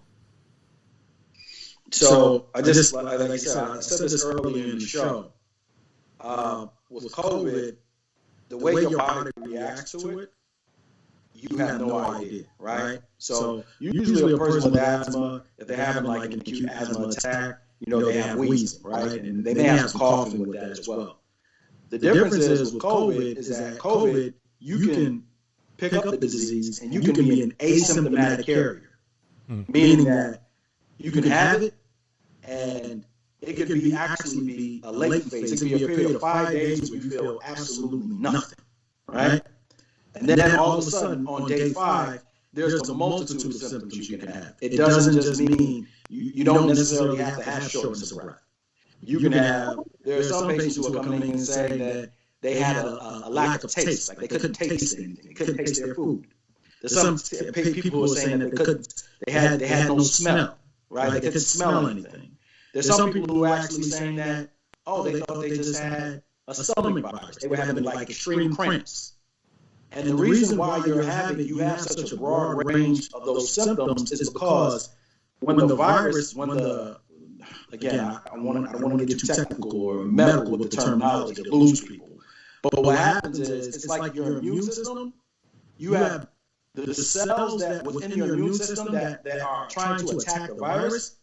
So I just, like I said, I said this earlier in the show. With COVID, the way your body reacts to it, you have no idea, right? So usually a person with asthma, if they're having like an acute asthma attack, they have wheezing, right? And they may have some coughing with that as well. The difference is with COVID is that COVID, you can pick up the disease and you can be an asymptomatic carrier, meaning that you can have it and it could be actually be a late phase. It could be a period of 5 days where you feel absolutely nothing, right? And then all of a sudden on day 5, there's a multitude of symptoms you can have. It doesn't just mean you don't necessarily have to have shortness of breath. You can have, there are some patients who are coming in and saying that they had a lack of taste, like they couldn't taste anything, they couldn't taste their food. There's some people who are saying that they had no smell, right? They couldn't smell anything. There's some people who are actually saying that, they thought they just had a stomach virus. They were having like extreme cramps. And the reason why you have such a broad range of those symptoms is because when the virus, again, I don't want to get too technical or medical with the terminology to lose people. But what happens is, it's like your immune system. You have the cells that within your immune system that are trying to attack the virus.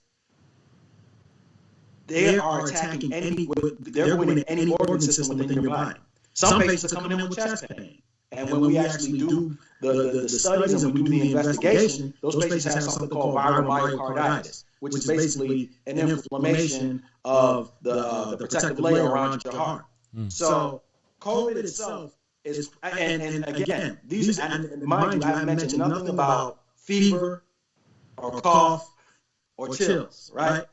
They are attacking they're going in any organ system within your body. Some patients are coming in with chest pain. And when we actually do the studies and we do the investigation, those patients have something called viral myocarditis, which is basically an inflammation of the protective layer around your heart. So COVID itself is, and again, mind you, I mentioned nothing about fever or cough or chills, right?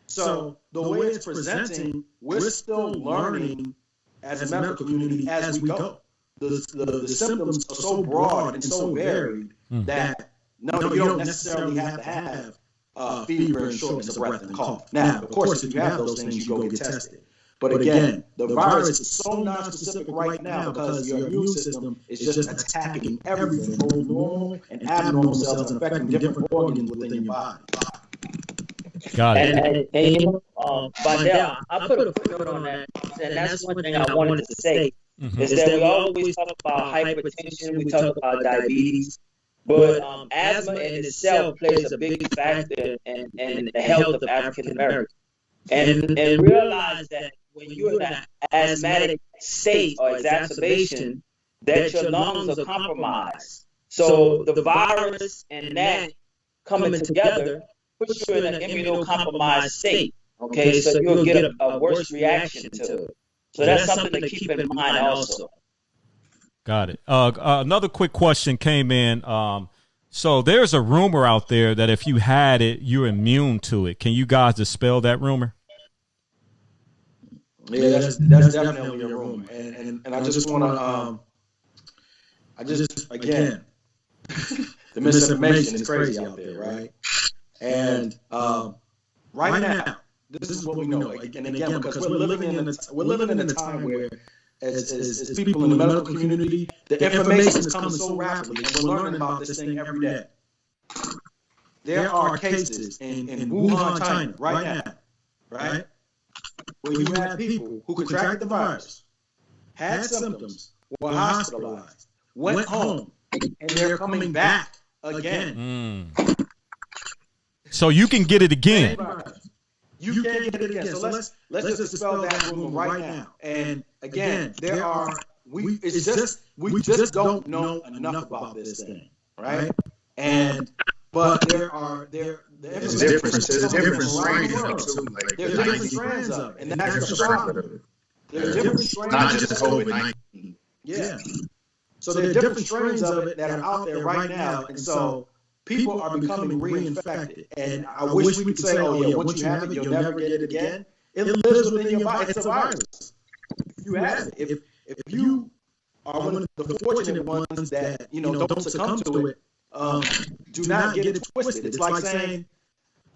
So the way it's presenting, we're still learning as a medical community as we go. The symptoms are so broad and so varied that you don't necessarily have to have fever and shortness of breath and cough. Now, of course, if you have those things, you go get tested. But again, the virus is so non-specific right now because your immune system is just attacking everything, both normal and abnormal cells, and affecting different organs within your body. Got it. And Vondale, I put a foot on that, and that's one thing I wanted to say. Is that we always talk about hypertension, we talk about diabetes, but asthma in itself plays a big factor in the health of African Americans. And realize that when you're in an asthmatic state or exacerbation, that your lungs are compromised. So the virus and that coming together puts you in an immunocompromised state. Okay, so you'll get a worse reaction to it. So that's something to keep in mind also. Got it. Another quick question came in. So there's a rumor out there that if you had it, you're immune to it. Can you guys dispel that rumor? Yeah, that's definitely a rumor. And I just want to, again, the misinformation is crazy out there, right? And right now, this is what we know. And again, because we're living in a time where, as people in the medical community, the information is coming so rapidly, and we're learning about this thing every day. There are cases in Wuhan, China, right now, right, where you have people who contracted the virus, had symptoms, were hospitalized, went home, and they're coming back again. So you can get it again. You can get it again. So let's just dispel that rumor right now. And again, there are we just don't know enough about this thing, right? But there's different strains of it too. Like, there's different strands of it, and that's the problem. There's different strains. Not just COVID-19. Yeah. So there are different strains of it that are out there right now, and so people are becoming reinfected. And I wish we could say, oh yeah, once you have it, you'll never get it again. It lives within your body. It's a virus. You have it. If you are one of the fortunate ones that don't succumb to it, do not get it twisted. It's like saying,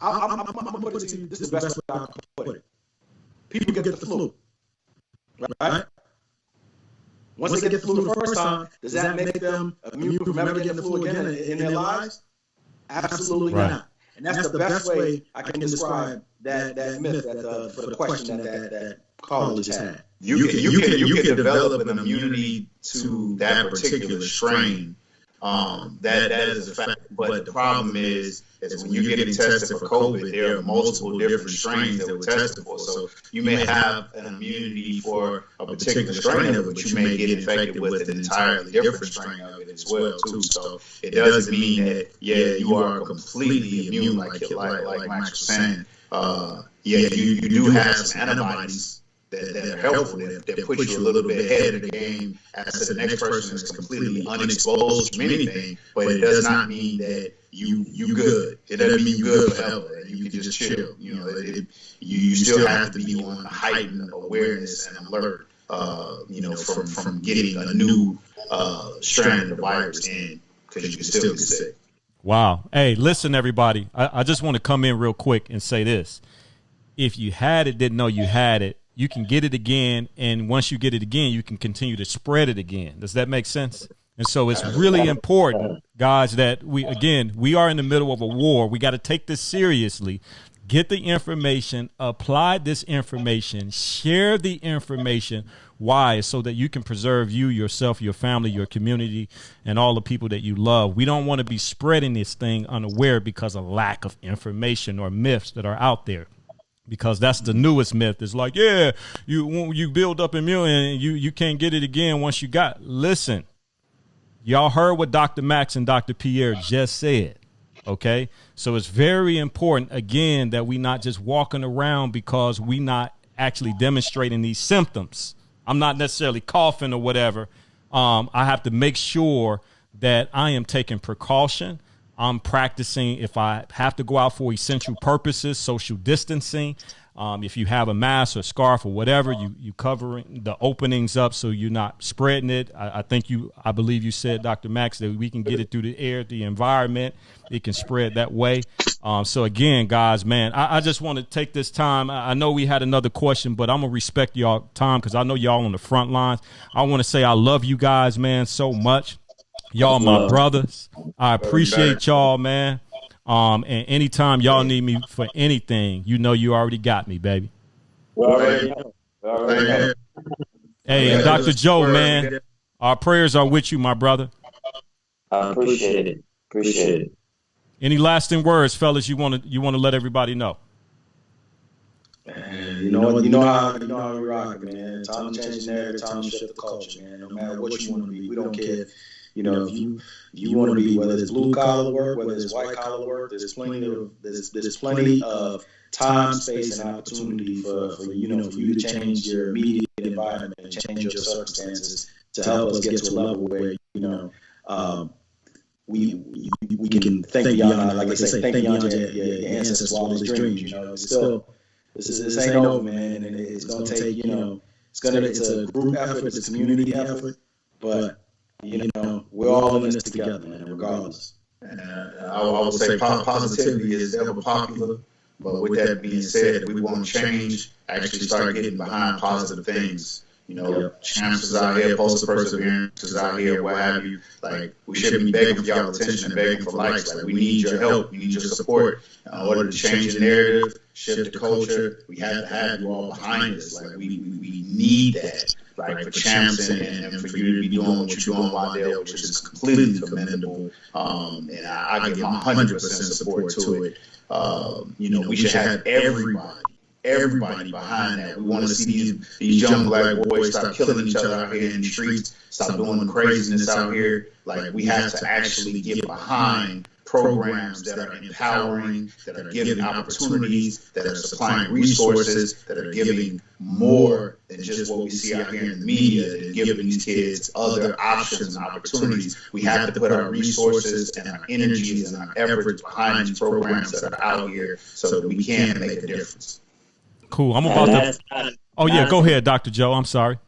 I'm gonna put it to you. This is the best way I can put it. People get the flu, right? Once they get the flu the first time, does that make them immune from ever getting the flu again in their lives? Absolutely not. And that's the best way I can describe that myth for the question that caller just had. You can develop an immunity to that particular strain. That is a fact. But the problem is when you're getting tested for COVID, there are multiple different strains that were tested for. So you may have an immunity for a particular strain of it, but you may get infected with an entirely different strain of it as well too. So it doesn't mean that you are completely immune like Max was saying. You do have some antibodies that are helpful, that put you a little bit ahead of the game as the next person is completely unexposed from anything, but it does not mean that you good. It doesn't mean you good forever. You can just chill. You still have to be on heightened awareness and alert, from getting a new strand of the virus in, because you can still get sick. Wow. Hey, listen, everybody. I just want to come in real quick and say this. If you had it, didn't know you had it, you can get it again, and once you get it again, you can continue to spread it again. Does that make sense? And so it's really important, guys, that we are in the middle of a war. We got to take this seriously. Get the information, apply this information, share the information. Why? So that you can preserve you, yourself, your family, your community, and all the people that you love. We don't want to be spreading this thing unaware because of lack of information or myths that are out there. Because that's the newest myth. It's like, you build up immune and you can't get it again once you got. Listen, y'all heard what Dr. Max and Dr. Pierre just said. Okay, so it's very important, again, that we not just walking around because we not actually demonstrating these symptoms. I'm not necessarily coughing or whatever. I have to make sure that I am taking precaution. I'm practicing, if I have to go out for essential purposes, social distancing. If you have a mask or scarf or whatever, you covering the openings up so you're not spreading it. I believe you said, Dr. Max, that we can get it through the air, the environment. It can spread that way. So again, guys, man, I just want to take this time. I know we had another question, but I'm going to respect y'all time because I know y'all on the front lines. I want to say I love you guys, man, so much. Y'all my brothers. I appreciate y'all, man. And anytime y'all need me for anything, you already got me, baby. Hey, and Dr. Joe, man, our prayers are with you, my brother. I appreciate it. Any lasting words, fellas, you want to let everybody know? Man, you know how we rock, man. Time to change the narrative, time to shift the culture, man. No matter what you want to be, we don't care. If you want to be, whether it's blue collar work, whether it's white collar work, there's plenty of time, space, and opportunity for you to change your immediate environment and change your circumstances to help us get to a level where we can think beyond, like I say, think beyond your ancestors' wildest dreams. It's still this ain't over, man, and it's gonna take it's a group effort, it's a community effort, but we're all in this together, man, regardless. And I would say positivity is ever popular, but with that being said, we want change, actually start getting behind positive things. Champs is out here, Post of Perseverance is out here, what have you. Like, we shouldn't be begging for y'all attention and begging for likes. Like, we need your help, we need your support. In order to change the narrative, shift the culture, we have to have you all behind us. Like, we need that. Like, for Champs and for you to be doing what you're doing, Vondale, which is completely commendable. And I give my 100% support to it. We should have everybody everybody behind that. We want to see these young black boys stop killing each other out here in the streets, stop doing craziness out here. Like, we have to actually get behind programs that are empowering, that are giving opportunities, that are supplying resources, that are giving more than just what we see out here in the media, that are giving these kids other options and opportunities. We have to put our resources and our energies and our efforts behind these programs that are out here so that we can make a difference. Cool. I'm about to. Oh, yeah. Go ahead, Dr. Joe. I'm sorry.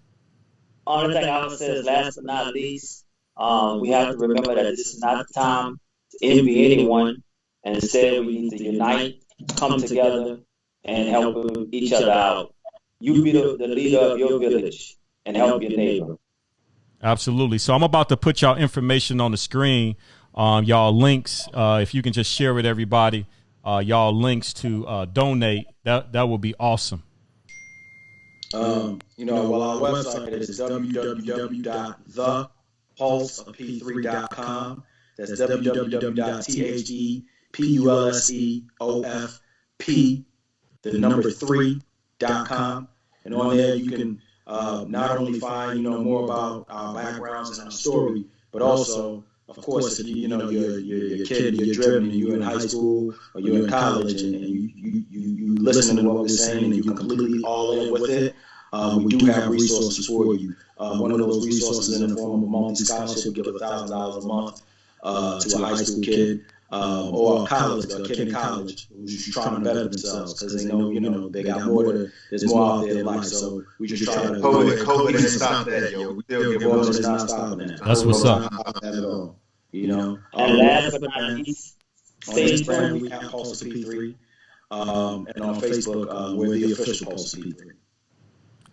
Only thing I would say is, last but not least, we have to remember that this is not the time to envy anyone, and instead we need to unite, come together, and help each other out. You be the leader of your village and help your neighbor. Absolutely. So I'm about to put y'all information on the screen, y'all links. If you can just share with everybody, y'all links to donate, that would be awesome. Well, our website is www.thepulseof3.com. That's www.thepulseof3.com. And on there, you can not only find, more about our backgrounds and our story, but also, of course, if you're a kid, you're driven, and you're in high school or you're in college, and you listen to what we're saying and you're completely all in with it, we do have resources for you. One of those resources in the form of a multi-scholarship, give $1,000 a month to a high school kid or a kid in college who's trying to better themselves because they know, they got more. There's more out there in life. So we just try to. COVID didn't stop that, yo. We still give more. It's not stopping that. That's what's up. At all. And last but not least, on Instagram we have Pulse of P3, and on Facebook we're the official Pulse of P3.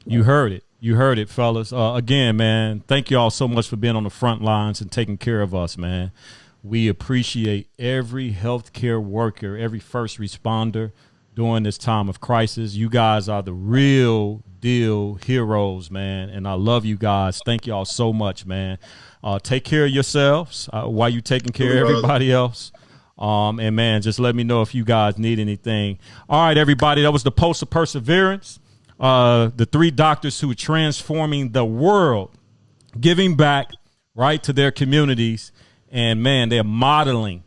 You heard it. You heard it, fellas. Again, man, thank you all so much for being on the front lines and taking care of us, man. We appreciate every healthcare worker, every first responder during this time of crisis. You guys are the real deal heroes, man, and I love you guys. Thank you all so much, man. Take care of yourselves while you're taking care of everybody else. And, man, just let me know if you guys need anything. All right, everybody, that was the Pulse of Perseverance. The three doctors who are transforming the world, giving back right to their communities. And, man, they're modeling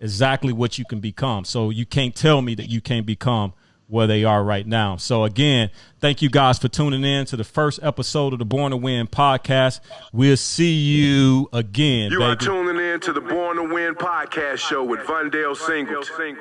exactly what you can become. So you can't tell me that you can't become where they are right now. So, again, thank you guys for tuning in to the first episode of the Born to Win podcast. We'll see you again. You are tuning in to the Born to Win podcast show with Vondale Singleton.